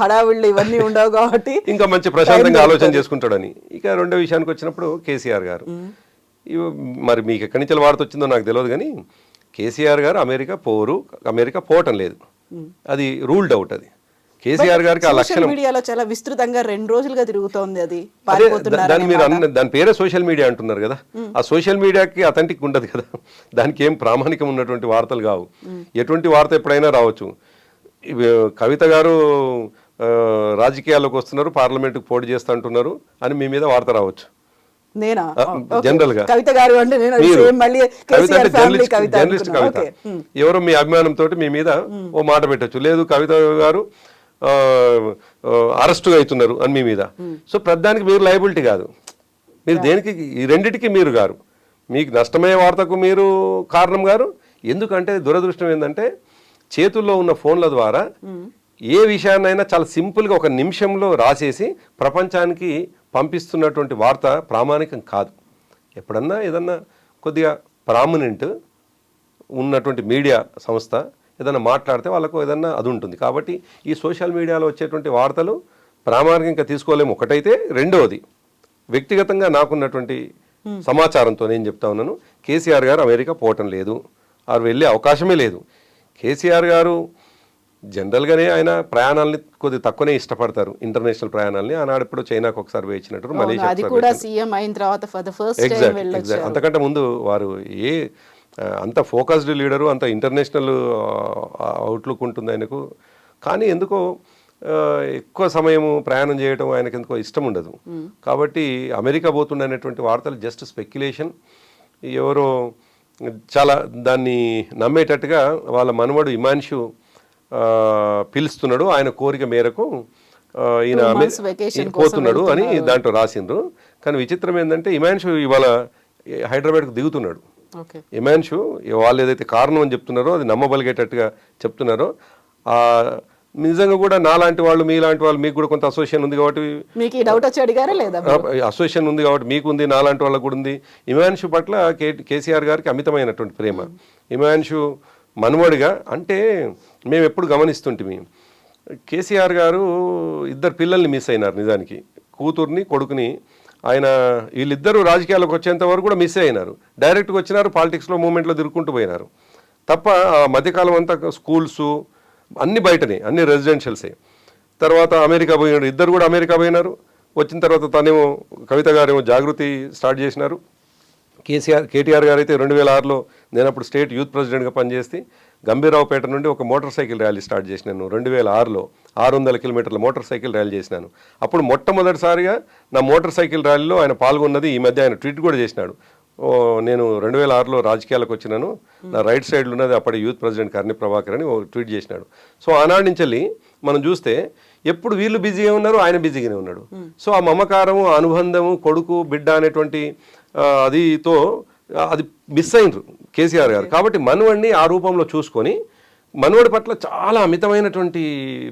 హడావిళ్ళు ఇవన్నీ ఉండవు కాబట్టి ఇంకా మంచి ప్రశాంతంగా ఆలోచన చేసుకుంటాడని. ఇక రెండో విషయానికి వచ్చినప్పుడు కేసీఆర్ గారు, మరి మీకు ఎక్కడి నుంచి వార్త వచ్చిందో నాకు తెలియదు, కానీ కేసీఆర్ గారు అమెరికా పోవటం లేదు, అది రూల్డ్ అవుట్. అది కేసీఆర్ గారికి ఆ లక్షణం మీడియాలో చాలా విస్తృతంగా 2 రోజులుగా తిరుగుతోంది. అది దాన్ని మీరు దాని పేరే సోషల్ మీడియా అంటున్నారు కదా, ఆ సోషల్ మీడియాకి అథెంటిక్ ఉండదు కదా, దానికి ఏం ప్రామాణికం ఉన్నటువంటి వార్తలు కావు. ఎటువంటి వార్త ఎప్పుడైనా రావచ్చు. కవిత గారు రాజకీయాల్లోకి వస్తున్నారు, పార్లమెంట్కి పోటీ చేస్తా అంటున్నారు అని మీ మీద వార్త రావచ్చు. జనరల్ గా కవిత గారు అంటే జర్నలిస్ట్ కవిత ఎవరో మీ అభిమానంతో మీ మీద ఓ మాట పెట్టచ్చు, లేదు కవిత గారు అరెస్టుగా అవుతున్నారు అని మీ మీద. సో ప్రధానికి మీరు లయబిలిటీ కాదు, మీరు దేనికి ఈ రెండిటికి మీరు గారు, మీకు నష్టమయ్యే వార్తకు మీరు కారణం గారు. ఎందుకంటే దురదృష్టం ఏంటంటే చేతుల్లో ఉన్న ఫోన్ల ద్వారా ఏ విషయాన్నైనా చాలా సింపుల్గా ఒక నిమిషంలో రాసేసి ప్రపంచానికి పంపిస్తున్నటువంటి వార్త ప్రామాణికం కాదు. ఎప్పుడన్నా ఏదన్నా కొద్దిగా ప్రామినెంట్ ఉన్నటువంటి మీడియా సంస్థ ఏదైనా మాట్లాడితే వాళ్ళకు ఏదన్నా అది ఉంటుంది. కాబట్టి ఈ సోషల్ మీడియాలో వచ్చేటువంటి వార్తలు ప్రామాణికంగా తీసుకోలేము ఒకటైతే. రెండవది వ్యక్తిగతంగా నాకున్నటువంటి సమాచారంతో నేను చెప్తా ఉన్నాను, కేసీఆర్ గారు అమెరికా పోవటం లేదు, వారు వెళ్ళే అవకాశమే లేదు. కేసీఆర్ గారు జనరల్గానే ఆయన ప్రయాణాలని కొద్దిగా తక్కువనే ఇష్టపడతారు, ఇంటర్నేషనల్ ప్రయాణాలని. ఆనాడు ఇప్పుడు చైనాకు ఒకసారి పోయి ఇచ్చినట్టు, మలేషియా. అంతకంటే ముందు వారు అంత ఫోకస్డ్ లీడరు, అంత ఇంటర్నేషనల్ అవుట్లుక్ ఉంటుంది ఆయనకు. కానీ ఎందుకో ఎక్కువ సమయము ప్రయాణం చేయడం ఆయనకు ఎందుకో ఇష్టం ఉండదు. కాబట్టి అమెరికా పోతుండనేటువంటి వార్తలు జస్ట్ స్పెక్యులేషన్. ఎవరో చాలా దాన్ని నమ్మేటట్టుగా వాళ్ళ మనవడు ఇమాన్షు పిలుస్తున్నాడు, ఆయన కోరిక మేరకు ఈయన పోతున్నాడు అని దాంట్లో రాసిండ్రు. కానీ విచిత్రం ఏంటంటే ఇమాన్షు ఇవాళ హైదరాబాద్కు దిగుతున్నాడు. ఇమాన్షు వాళ్ళు ఏదైతే కారణం అని చెప్తున్నారో అది నమ్మబలిగేటట్టుగా చెప్తున్నారో, నిజంగా కూడా నాలాంటి వాళ్ళు మీలాంటి వాళ్ళు మీకు కూడా కొంత అసోసియేషన్ ఉంది కాబట్టి అసోసియేషన్ ఉంది కాబట్టి మీకు ఉంది, నాలాంటి వాళ్ళకు కూడా ఉంది. ఇమాన్షు పట్ల కేసీఆర్ గారికి అమితమైనటువంటి ప్రేమ. ఇమాన్షు మనవడిగా అంటే మేము ఎప్పుడు గమనిస్తుంటిమి, కేసీఆర్ గారు 2 పిల్లల్ని మిస్ అయినారు. నిజానికి కూతుర్ని కొడుకుని ఆయన వీళ్ళిద్దరూ రాజకీయాలకు వచ్చేంత వరకు కూడా మిస్ అయినారు. డైరెక్ట్గా వచ్చినారు, పాలిటిక్స్లో మూమెంట్లో తిరుగుకుంటూ పోయినారు తప్ప ఆ మధ్యకాలం అంతా స్కూల్స్ అన్ని బయటనే, అన్ని రెసిడెన్షియల్సే. తర్వాత అమెరికా పోయినారు, 2 కూడా అమెరికా పోయినారు. వచ్చిన తర్వాత తనేమో కవిత గారేమో జాగృతి స్టార్ట్ చేసినారు. కేటీఆర్ గారు అయితే 2006లో నేను అప్పుడు స్టేట్ యూత్ ప్రెసిడెంట్గా పనిచేస్తే గంభీరావుపేట నుండి ఒక మోటార్ సైకిల్ ర్యాలీ స్టార్ట్ చేసినాను. 2006లో 600 కిలోమీటర్ల మోటార్ సైకిల్ ర్యాలీ చేసినాను. అప్పుడు మొట్టమొదటిసారిగా నా మోటార్ సైకిల్ ర్యాలీలో ఆయన పాల్గొన్నది. ఈ మధ్య ఆయన ట్వీట్ కూడా చేసినాడు, నేను 2006లో రాజకీయాలకు వచ్చినాను, నా రైట్ సైడ్లో ఉన్నది అప్పటి యూత్ ప్రెసిడెంట్ కర్ణి ప్రభాకర్ అని ట్వీట్ చేసినాడు. సో ఆనాటి నుంచి వెళ్ళి మనం చూస్తే ఎప్పుడు వీళ్ళు బిజీగా ఉన్నారు, ఆయన బిజీగానే ఉన్నాడు. సో ఆ మమకారము, అనుబంధము, కొడుకు బిడ్డ అనేటువంటి అది మిస్ అయినరు కేసీఆర్ గారు. కాబట్టి మనవడిని ఆ రూపంలో చూసుకొని మనవడి పట్ల చాలా అమితమైనటువంటి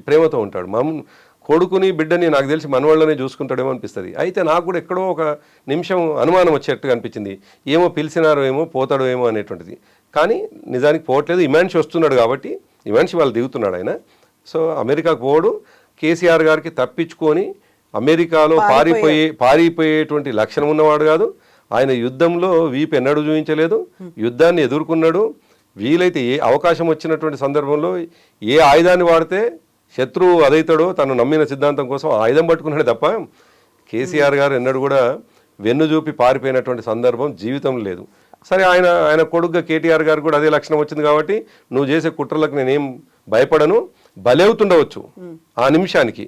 ప్రేమతో ఉంటాడు. కొడుకుని బిడ్డని నాకు తెలిసి మనవాళ్ళనే చూసుకుంటాడేమో అనిపిస్తుంది. అయితే నాకు కూడా ఎక్కడో ఒక నిమిషం అనుమానం వచ్చేట్టుగా అనిపించింది, ఏమో పిలిచినారో ఏమో పోతాడో ఏమో అనేటువంటిది. కానీ నిజానికి పోవట్లేదు. ఇమాన్షి వస్తున్నాడు కాబట్టి, ఇమాన్షి వాళ్ళు దిగుతున్నాడు ఆయన. సో అమెరికాకు పోవడు, కేసీఆర్ గారికి తప్పించుకొని అమెరికాలో పారిపోయేటువంటి లక్షణం ఉన్నవాడు కాదు. ఆయన యుద్ధంలో వీపు ఎన్నడూ చూపించలేదు, యుద్ధాన్ని ఎదుర్కొన్నాడు. వీలైతే ఏ అవకాశం వచ్చినటువంటి సందర్భంలో ఏ ఆయుధాన్ని వాడితే శత్రువు అదైతాడో తను నమ్మిన సిద్ధాంతం కోసం ఆయుధం పట్టుకున్నాడు తప్ప కేసీఆర్ గారు ఎన్నడూ కూడా వెన్ను చూపి పారిపోయినటువంటి సందర్భం జీవితం లేదు. సరే ఆయన కొడుగ్గా కేటీఆర్ గారు కూడా అదే లక్షణం వచ్చింది కాబట్టి నువ్వు చేసే కుట్రలకు నేనేం భయపడను, బలవుతుండవచ్చు ఆ నిమిషానికి,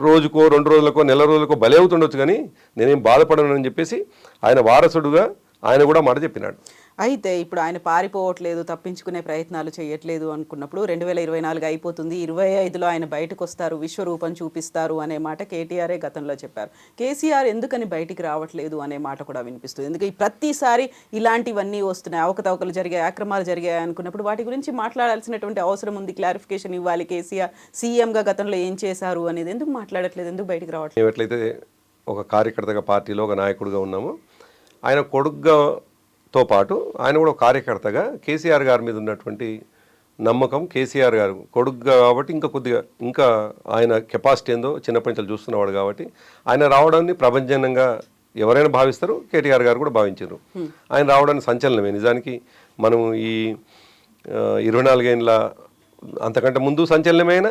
రోజుకో 2 రోజులకో నెల రోజులకో బలవుతుండొచ్చు, కానీ నేనేం బాధపడను అని చెప్పేసి ఆయన వారసుడుగా ఆయన కూడా మాట చెప్పినాడు. అయితే ఇప్పుడు ఆయన పారిపోవట్లేదు, తప్పించుకునే ప్రయత్నాలు చేయట్లేదు అనుకున్నప్పుడు 2024 అయిపోతుంది, 25లో ఆయన బయటకు వస్తారు, విశ్వరూపం చూపిస్తారు అనే మాట కేటీఆరే గతంలో చెప్పారు. కేసీఆర్ ఎందుకని బయటికి రావట్లేదు అనే మాట కూడా వినిపిస్తుంది. ఎందుకంటే ప్రతిసారి ఇలాంటివన్నీ వస్తున్నాయి, అవకతవకలు జరిగాయి, అక్రమాలు జరిగాయి అనుకున్నప్పుడు వాటి గురించి మాట్లాడాల్సినటువంటి అవసరం ఉంది, క్లారిఫికేషన్ ఇవ్వాలి. కేసీఆర్ సీఎంగా గతంలో ఏం చేశారు అనేది ఎందుకు మాట్లాడట్లేదు, ఎందుకు బయటికి రావట్లేదు? ఎట్లయితే ఒక కార్యకర్తగా పార్టీలో ఒక నాయకుడిగా ఉన్నామో, ఆయన కొడుకుతో పాటు ఆయన కూడా ఒక కార్యకర్తగా కేసీఆర్ గారి మీద ఉన్నటువంటి నమ్మకం, కేసీఆర్ గారు కొడుకుగా కాబట్టి ఇంకా ఆయన కెపాసిటీ ఏందో చిన్నప్పటి నుంచి చూస్తున్నవాడు కాబట్టి ఆయన రావడాన్ని ప్రభంజనంగా ఎవరైనా భావిస్తారు, కేటీఆర్ గారు కూడా భావించారు. ఆయన రావడానికి సంచలనమే. నిజానికి మనం ఈ 24 ఏళ్ళ అంతకంటే ముందు సంచలనమైన,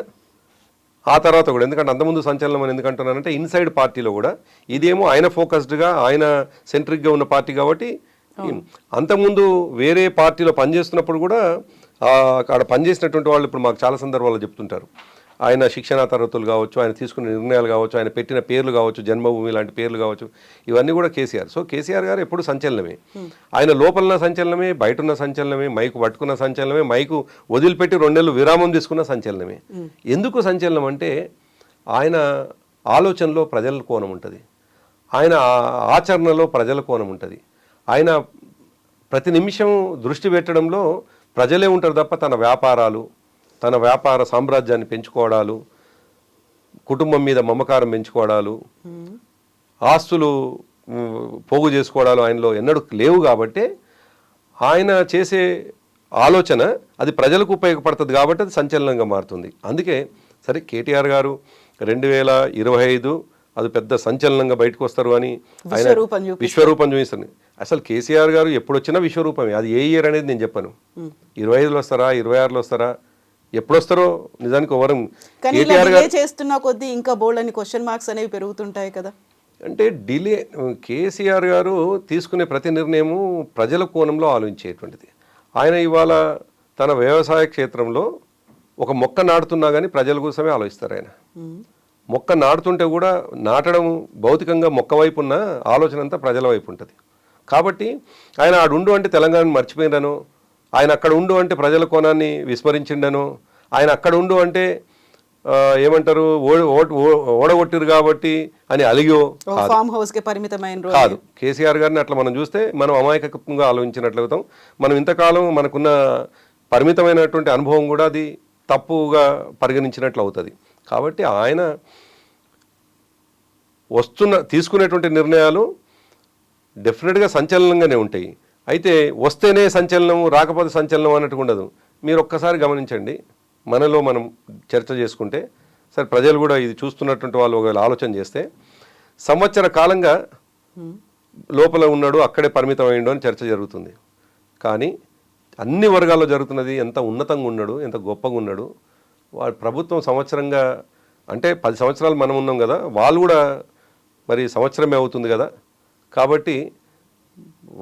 ఆ తర్వాత కూడా, ఎందుకంటే అంతకుముందు సంచలనం అని ఎందుకంటున్నానంటే ఇన్సైడ్ పార్టీలో కూడా ఇదేమో ఆయన ఫోకస్డ్గా ఆయన సెంట్రిక్గా ఉన్న పార్టీ కాబట్టి, అంతకుముందు వేరే పార్టీలో పనిచేస్తున్నప్పుడు కూడా అక్కడ పనిచేసినటువంటి వాళ్ళు ఇప్పుడు మాకు చాలా సందర్భాల్లో చెప్తుంటారు. ఆయన శిక్షణా తరగతులు కావచ్చు, ఆయన తీసుకున్న నిర్ణయాలు కావచ్చు, ఆయన పెట్టిన పేర్లు కావచ్చు, జన్మభూమి లాంటి పేర్లు కావచ్చు, ఇవన్నీ కూడా కేసీఆర్. సో కేసీఆర్ గారు ఎప్పుడు సంచలనమే. ఆయన లోపల సంచలనమే, బయట ఉన్న సంచలనమే, మైకు పట్టుకున్న సంచలనమే, మైకు వదిలిపెట్టి 2 నెలలు విరామం తీసుకున్న సంచలనమే. ఎందుకు సంచలనం అంటే ఆయన ఆలోచనలో ప్రజల కోణం ఉంటుంది, ఆయన ఆచరణలో ప్రజల కోణం ఉంటుంది, ఆయన ప్రతి నిమిషం దృష్టి పెట్టడంలో ప్రజలే ఉంటారు తప్ప తన వ్యాపారాలు, తన వ్యాపార సామ్రాజ్యాన్ని పెంచుకోవడాలు, కుటుంబం మీద మమకారం పెంచుకోవడాలు, ఆస్తులు పోగు చేసుకోవడాలు ఆయనలో ఎన్నడూ లేవు. కాబట్టి ఆయన చేసే ఆలోచన అది ప్రజలకు ఉపయోగపడుతుంది కాబట్టి అది సంచలనంగా మారుతుంది. అందుకే సరే కేటీఆర్ గారు 2025 అది పెద్ద సంచలనంగా బయటకు వస్తారు అని ఆయన విశ్వరూపం చూపిస్తారు. అసలు కేసీఆర్ గారు ఎప్పుడు వచ్చినా విశ్వరూపమే. అది ఏ ఇయర్ అనేది నేను చెప్పను. 25లో వస్తారా, 26లో వస్తారా, ఎప్పుడు వస్తారో నిజానికి ఎవరు. కేటీఆర్ గారు చేస్తున్న కొద్దీ ఇంకా బోల్డ్ అని క్వశ్చన్ మార్క్స్ అనేవి పెరుగుతుంటాయి కదా. అంటే డిలే, కేసీఆర్ గారు తీసుకునే ప్రతి నిర్ణయము ప్రజల కోణంలో ఆలోచించేటువంటిది. ఆయన ఇవాళ తన వ్యవసాయ క్షేత్రంలో ఒక మొక్క నాటుతున్నా కానీ ప్రజల కోసమే ఆలోచిస్తారు. ఆయన మొక్క నాటుతుంటే కూడా నాటడం భౌతికంగా మొక్క వైపు ఉన్న ఆలోచన అంతా ప్రజల వైపు ఉంటుంది. కాబట్టి ఆయన ఆడుండు అంటే తెలంగాణను మర్చిపోయినను, ఆయన అక్కడ ఉండు అంటే ప్రజల కోణాన్ని విస్మరించిండను, ఆయన అక్కడ ఉండు అంటే ఏమంటారు ఓడగొట్టిరు కాబట్టి అని అలిగో ఫామ్ హౌస్ కి పరిమితమైన కాదు. కేసీఆర్ గారిని అట్లా మనం చూస్తే మనం అమాయకంగా ఆలోచించినట్లు అవుతాం. మనం ఇంతకాలం మనకున్న పరిమితమైనటువంటి అనుభవం కూడా అది తప్పుగా పరిగణించినట్లు అవుతుంది. కాబట్టి ఆయన తీసుకునేటువంటి నిర్ణయాలు డెఫినెట్గా సంచలనంగానే ఉంటాయి. అయితే వస్తేనే సంచలనం, రాకపోతే సంచలనం అన్నట్టు ఉండదు. మీరు ఒక్కసారి గమనించండి, మనలో మనం చర్చ చేసుకుంటే సరే ప్రజలు కూడా ఇది చూస్తున్నటువంటి వాళ్ళు ఒకవేళ ఆలోచన చేస్తే సంవత్సర కాలంగా లోపల ఉన్నాడు, అక్కడే పరిమితం అయ్యిండు అని చర్చ జరుగుతుంది. కానీ అన్ని వర్గాల్లో జరుగుతున్నది ఎంత ఉన్నతంగా ఉన్నాడు, ఎంత గొప్పగా ఉన్నాడు. వాడు ప్రభుత్వం సంవత్సరంగా అంటే 10 సంవత్సరాలు మనం ఉన్నాం కదా, వాళ్ళు కూడా మరి సంవత్సరమే అవుతుంది కదా, కాబట్టి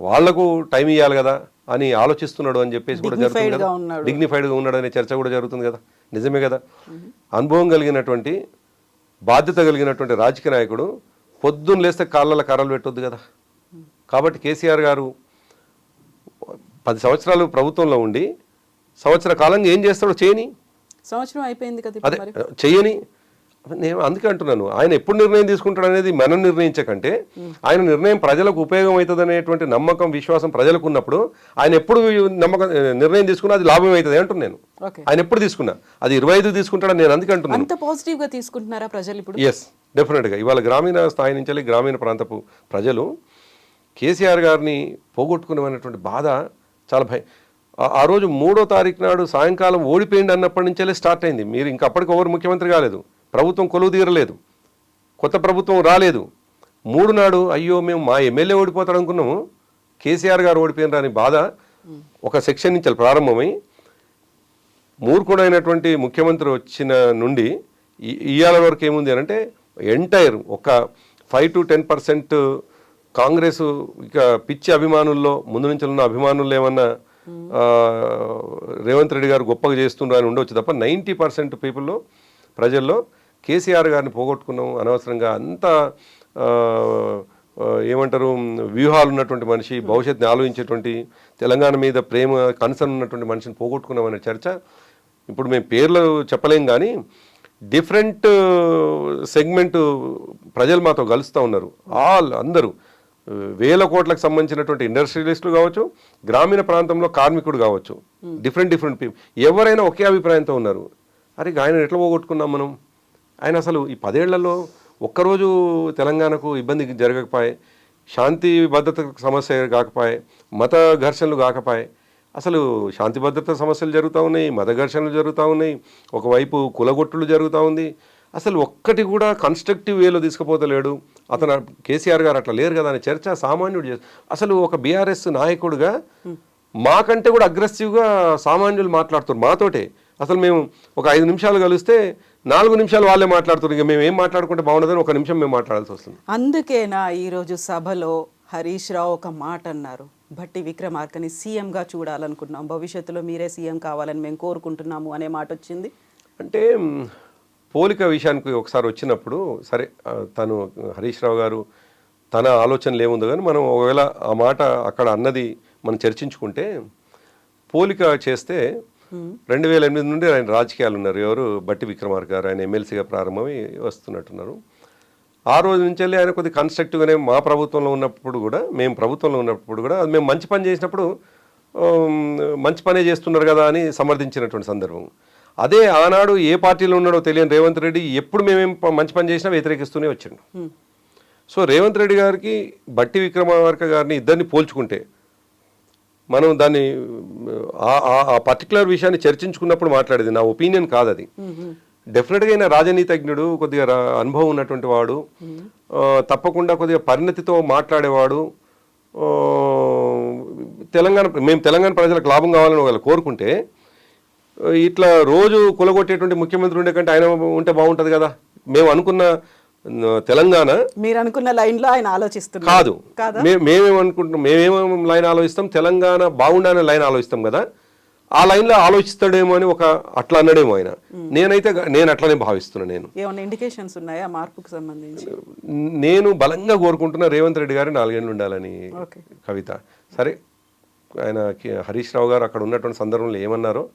వాళ్లకు టైం ఇవ్వాలి కదా అని ఆలోచిస్తున్నాడు అని చెప్పేసి కూడా జరుగుతుంది కదా. డిగ్నిఫైడ్గా ఉన్నాడు అనే చర్చ కూడా జరుగుతుంది కదా. నిజమే కదా. అనుభవం కలిగినటువంటి బాధ్యత కలిగినటువంటి రాజకీయ నాయకుడు పొద్దున్న లేస్తే కాళ్ళ కర్రలు పెట్టొద్దు కదా. కాబట్టి కేసీఆర్ గారు 10 సంవత్సరాలు ప్రభుత్వంలో ఉండి సంవత్సర కాలంగా ఏం చేస్తాడో చేయని, సంవత్సరం అయిపోయింది కదా, అదే చెయ్యని. నేను అందుకే అంటున్నాను, ఆయన ఎప్పుడు నిర్ణయం తీసుకుంటాడు అనేది మనం నిర్ణయించకంటే ఆయన నిర్ణయం ప్రజలకు ఉపయోగం అవుతుంది అనేటువంటి నమ్మకం, విశ్వాసం ప్రజలకు ఉన్నప్పుడు ఆయన ఎప్పుడు నిర్ణయం తీసుకున్నా అది లాభం అవుతుంది అంటున్నాను. ఆయన ఎప్పుడు తీసుకున్నా అది 25 తీసుకుంటాడని నేను అందుకే అంటున్నాను. అంత పాజిటివ్ గా తీసుకుంటున్నారా ప్రజలు ఇప్పుడు? ఎస్, డెఫినెట్గా. ఇవాళ గ్రామీణ స్థాయి నుంచి గ్రామీణ ప్రాంతపు ప్రజలు కేసీఆర్ గారిని పోగొట్టుకునేటువంటి బాధ చాలా భయం. ఆ రోజు 3వ తారీఖు నాడు సాయంకాలం ఓడిపోయింది అన్నప్పటి నుంచే స్టార్ట్ అయింది. మీరు ఇంకా అప్పటికి ఎవరు ముఖ్యమంత్రి కాలేదు, ప్రభుత్వం కొలువు తీరలేదు, కొత్త ప్రభుత్వం రాలేదు. 3 నాడు అయ్యో మేము మా ఎమ్మెల్యే ఓడిపోతాడు అనుకున్నాము, కేసీఆర్ గారు ఓడిపోయినరా అని బాధ ఒక సెక్షన్ నుంచి ప్రారంభమై మూర్ఖుడైనటువంటి ముఖ్యమంత్రి వచ్చిన నుండి ఇవాళ వరకు ఏముంది అని అంటే ఎంటైర్ ఒక 5 to 10% కాంగ్రెస్ ఇక పిచ్చి అభిమానుల్లో ముందు నుంచి ఉన్న అభిమానుల్లో ఏమన్నా రేవంత్ రెడ్డి గారు గొప్పగా చేస్తుండ్రు అని ఉండవచ్చు తప్ప 90% పీపుల్లో ప్రజల్లో కేసీఆర్ గారిని పోగొట్టుకున్నాం అనవసరంగా అంత ఏమంటారు వ్యూహాలు ఉన్నటువంటి మనిషి, భవిష్యత్తుని ఆలోచించేటువంటి, తెలంగాణ మీద ప్రేమ కన్సర్న్ ఉన్నటువంటి మనిషిని పోగొట్టుకున్నాం అనే చర్చ ఇప్పుడు మేము పేర్లు చెప్పలేం కానీ డిఫరెంట్ సెగ్మెంట్ ప్రజలు మాతో కలుస్తూ ఉన్నారు. అందరూ వేల కోట్లకు సంబంధించినటువంటి ఇండస్ట్రియలిస్టులు కావచ్చు, గ్రామీణ ప్రాంతంలో కార్మికుడు కావచ్చు, డిఫరెంట్ పీపుల్ ఎవరైనా ఒకే అభిప్రాయంతో ఉన్నారు. అరే ఆయన ఎట్లా పోగొట్టుకున్నాం మనం? ఆయన అసలు ఈ 10 ఏళ్లలో ఒక్కరోజు తెలంగాణకు ఇబ్బంది జరగకపోయే, శాంతి భద్రత సమస్య కాకపోయే, మత ఘర్షణలు కాకపోయే, అసలు శాంతి భద్రత సమస్యలు జరుగుతూ ఉన్నాయి, మత ఘర్షణలు జరుగుతూ ఉన్నాయి, ఒకవైపు కులగొట్టులు జరుగుతూ ఉంది. అసలు ఒక్కటి కూడా కన్స్ట్రక్టివ్ వేలో తీసుకుపోతలేడు. అతను కేసీఆర్ గారు అట్లా లేరు కదా అనే చర్చ సామాన్యుడు అసలు ఒక బీఆర్ఎస్ నాయకుడుగా మాకంటే కూడా అగ్రెసివ్గా సామాన్యులు మాట్లాడుతున్నారు మాతోటే. అసలు మేము ఒక 5 నిమిషాలు కలిస్తే 4 నిమిషాలు వాళ్ళే మాట్లాడుతున్నారు. ఇక మేము ఏం మాట్లాడుకుంటే బాగుండదని 1 నిమిషం మేము మాట్లాడాల్సి వస్తుంది. అందుకేనా ఈరోజు సభలో హరీష్ రావు ఒక మాట అన్నారు, భట్టి విక్రమార్కని సీఎంగా చూడాలనుకుంటున్నాం, భవిష్యత్తులో మీరే సీఎం కావాలని మేము కోరుకుంటున్నాము అనే మాట వచ్చింది. అంటే పోలిక విషయానికి ఒకసారి వచ్చినప్పుడు సరే తను హరీష్ రావు గారు తన ఆలోచనలు ఏముందో కానీ మనం ఒకవేళ ఆ మాట అక్కడ అన్నది మనం చర్చించుకుంటే పోలిక చేస్తే 2008 నుండి ఆయన రాజకీయాలు ఉన్నారు. ఎవరు? భట్టి విక్రమార్క గారు. ఆయన ఎమ్మెల్సీగా ప్రారంభమై వస్తున్నట్టున్నారు. ఆ రోజు నుంచి వెళ్ళి ఆయన కొద్దిగా కన్స్ట్రక్టివ్గానే మా ప్రభుత్వంలో ఉన్నప్పుడు కూడా, మేము ప్రభుత్వంలో ఉన్నప్పుడు కూడా మేము మంచి పని చేసినప్పుడు మంచి పనే చేస్తున్నారు కదా అని సమర్థించినటువంటి సందర్భం. అదే ఆనాడు ఏ పార్టీలో ఉన్నాడో తెలియని రేవంత్ రెడ్డి ఎప్పుడు మేమేం మంచి పని చేసినా వ్యతిరేకిస్తూనే వచ్చిండు. సో రేవంత్ రెడ్డి గారికి భట్టి విక్రమార్క గారిని ఇద్దరిని పోల్చుకుంటే మనం దాన్ని ఆ పర్టికులర్ విషయాన్ని చర్చించుకున్నప్పుడు మాట్లాడేది నా ఒపీనియన్ కాదు అది. డెఫినెట్గా అయినా రాజనీతిజ్ఞుడు, కొద్దిగా అనుభవం ఉన్నటువంటి వాడు, తప్పకుండా కొద్దిగా పరిణతితో మాట్లాడేవాడు. మేము తెలంగాణ ప్రజలకు లాభం కావాలని వాళ్ళు కోరుకుంటే ఇట్లా రోజు కులగొట్టేటువంటి ముఖ్యమంత్రి ఉండే కంటే ఆయన ఉంటే బాగుంటుంది కదా. మేము అనుకున్న తెలంగాణ మీరు అనుకున్న లైన్లో ఆయన ఆలోచిస్తున్నారు కాదు. మేమేమనుకుంటున్నాం, మేమేమో లైన్ ఆలోచిస్తాం, తెలంగాణ బాగుండాలనే లైన్ ఆలోచిస్తాం కదా. ఆ లైన్లో ఆలోచిస్తాడేమో అని అట్లా అన్నాడేమో ఆయన. నేను అట్లనే భావిస్తున్నాను. నేను ఏమైనా ఇండికేషన్స్ ఉన్నాయా మార్పుకు సంబంధించి? నేను బలంగా కోరుకుంటున్నా రేవంత్ రెడ్డి గారు 4 ఏళ్ళు ఉండాలని. కవిత సరే ఆయన హరీష్ రావు గారు అక్కడ ఉన్నటువంటి సందర్భంలో ఏమన్నారో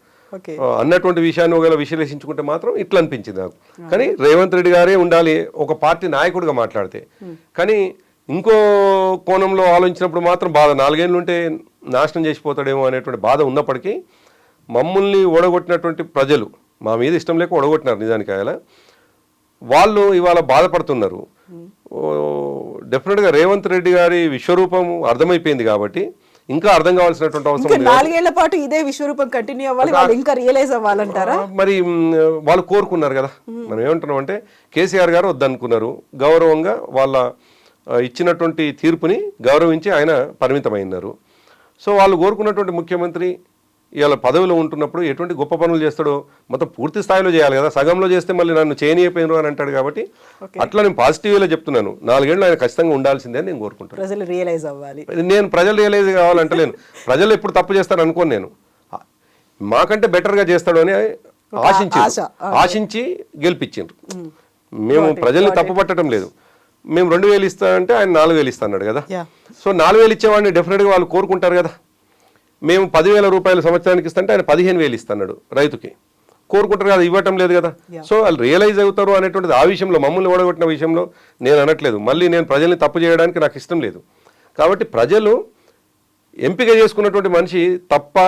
అన్నటువంటి విషయాన్ని ఒకవేళ విశ్లేషించుకుంటే మాత్రం ఇట్లా అనిపించింది నాకు. కానీ రేవంత్ రెడ్డి గారే ఉండాలి ఒక పార్టీ నాయకుడిగా మాట్లాడితే. కానీ ఇంకో కోణంలో ఆలోచించినప్పుడు మాత్రం బాధ, 4 ఏళ్ళు ఉంటే నాశనం చేసిపోతాడేమో అనేటువంటి బాధ ఉన్నప్పటికీ మమ్మల్ని ఓడగొట్టినటువంటి ప్రజలు, మా మీద ఇష్టం లేక ఓడగొట్టినారు నిజానికి ఆయన, వాళ్ళు ఇవాళ బాధపడుతున్నారు. డెఫినెట్గా రేవంత్ రెడ్డి గారి విశ్వరూపం అర్థమైపోయింది కాబట్టి ఇంకా అర్థం కావాల్సినటువంటి అవసరం 4 ఏళ్ల పాటు ఇదే విశ్వరూపం కంటిన్యూ అవ్వాలి, వాళ్ళు ఇంకా రియలైజ్ అవ్వాలంటారా? మరి వాళ్ళు కోరుకున్నారు కదా. మనం ఏమంటున్నాం అంటే కేసీఆర్ గారు వద్దనుకున్నారు, గౌరవంగా వాళ్ళ ఇచ్చినటువంటి తీర్పుని గౌరవించి ఆయన పరిమితమైనారు. సో వాళ్ళు కోరుకున్నటువంటి ముఖ్యమంత్రి ఇవాళ పదవిలో ఉంటున్నప్పుడు ఎటువంటి గొప్ప పనులు చేస్తాడో మొత్తం పూర్తి స్థాయిలో చేయాలి కదా. సగంలో చేస్తే మళ్ళీ నన్ను చేయనియపోయినారు అని అంటాడు. కాబట్టి అట్లా నేను పాజిటివ్గా చెప్తున్నాను, 4 ఏళ్ళు ఆయన ఖచ్చితంగా ఉండాల్సిందే అని నేను కోరుకుంటాను. ప్రజలు రియలైజ్ అవ్వాలి. నేను ప్రజలు రియలైజ్ కావాలంటలేను, ప్రజలు ఎప్పుడు తప్పు చేస్తాను అనుకోను. నేను మాకంటే బెటర్గా చేస్తాడు అని ఆశించి గెలిపించారు. మేము ప్రజల్ని తప్పు పట్టడం లేదు. మేము 2000 ఇస్తానంటే ఆయన 4000 ఇస్తా అన్నాడు కదా. సో 4000 ఇచ్చేవాడిని డెఫినెట్గా వాళ్ళు కోరుకుంటారు కదా. మేము 10,000 రూపాయలు సంవత్సరానికి ఇస్తుంటే ఆయన 15,000 ఇస్తున్నాడు రైతుకి, కోరుకుంటారు కదా, ఇవ్వటం లేదు కదా. సో వాళ్ళు రియలైజ్ అవుతారు అనేటువంటిది ఆ విషయంలో, మమ్మల్ని ఓడగొట్టిన విషయంలో నేను అనట్లేదు. మళ్ళీ నేను ప్రజల్ని తప్పు చేయడానికి నాకు ఇష్టం లేదు. కాబట్టి ప్రజలు ఎంపిక చేసుకున్నటువంటి మనిషి తప్ప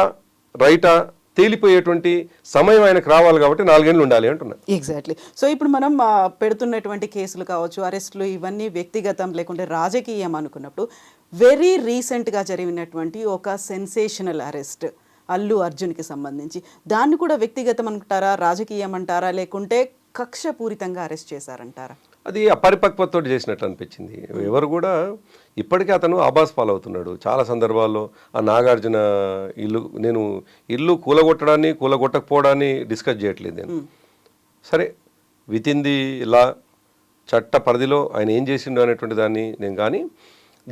రైటా తేలిపోయేటువంటి సమయం ఆయనకు రావాలి. కాబట్టి 4 ఏళ్ళు ఉండాలి అంటున్నాను. ఎగ్జాక్ట్లీ. సో ఇప్పుడు మనం పెడుతున్నటువంటి కేసులు కావచ్చు, అరెస్టులు, ఇవన్నీ వ్యక్తిగతం లేకుంటే రాజకీయం అనుకున్నప్పుడు వెరీ రీసెంట్గా జరిగినటువంటి ఒక సెన్సేషనల్ అరెస్ట్ అల్లు అర్జున్కి సంబంధించి, దాన్ని కూడా వ్యక్తిగతం అంటారా, రాజకీయం అంటారా, లేకుంటే కక్షపూరితంగా అరెస్ట్ చేశారంటారా? అది అపరిపక్వతో చేసినట్టు అనిపించింది. ఎవరు కూడా ఇప్పటికీ అతను ఆబాస్ ఫాలో అవుతున్నాడు చాలా సందర్భాల్లో. ఆ నాగార్జున నేను ఇల్లు కూలగొట్టడాన్ని కూలగొట్టకపోవడాన్ని డిస్కస్ చేయట్లేదు నేను. సరే విత్ ఇన్ ది లా, చట్ట పరిధిలో ఆయన ఏం చేసిండు అనేటువంటి దాన్ని నేను, కానీ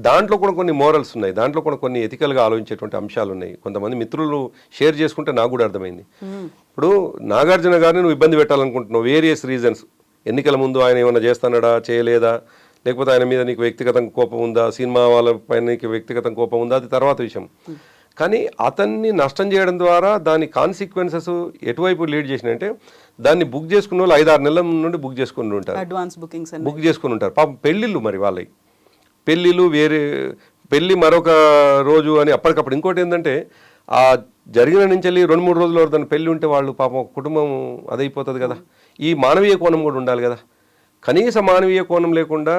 దాంట్లో కూడా కొన్ని మోరల్స్ ఉన్నాయి, దాంట్లో కూడా కొన్ని ఎథికల్గా ఆలోచించేటువంటి అంశాలు ఉన్నాయి. కొంతమంది మిత్రులు షేర్ చేసుకుంటే నాకు కూడా అర్థమైంది. ఇప్పుడు నాగార్జున గారిని నువ్వు ఇబ్బంది పెట్టాలనుకుంటున్నావు, వేరియస్ రీజన్స్. ఎన్నికల ముందు ఆయన ఏమైనా చేస్తున్నాడా, చేయలేదా, లేకపోతే ఆయన మీద నీకు వ్యక్తిగతంగా కోపం ఉందా, సినిమా వాళ్ళ పైన నీకు వ్యక్తిగతంగా కోపం ఉందా, అది తర్వాత విషయం. కానీ అతన్ని నష్టం చేయడం ద్వారా దాని కాన్సిక్వెన్సెస్ ఎటువైపు లీడ్ చేసినాయంటే, దాన్ని బుక్ చేసుకున్న వాళ్ళు 5-6 నెలల నుండి బుక్ చేసుకుని ఉంటారు, అడ్వాన్స్ బుకింగ్స్ బుక్ చేసుకుని ఉంటారు. పాపం పెళ్ళిళ్ళు, మరి వాళ్ళకి పెళ్ళిళ్ళు వేరే పెళ్ళి మరొక రోజు అని అప్పటికప్పుడు. ఇంకోటి ఏంటంటే ఆ జరిగిన నుంచి వెళ్ళి 2-3 రోజుల వరకు దాని పెళ్ళి ఉంటే వాళ్ళు పాపం కుటుంబం అదైపోతుంది కదా. ఈ మానవీయ కోణం కూడా ఉండాలి కదా. కనీస మానవీయ కోణం లేకుండా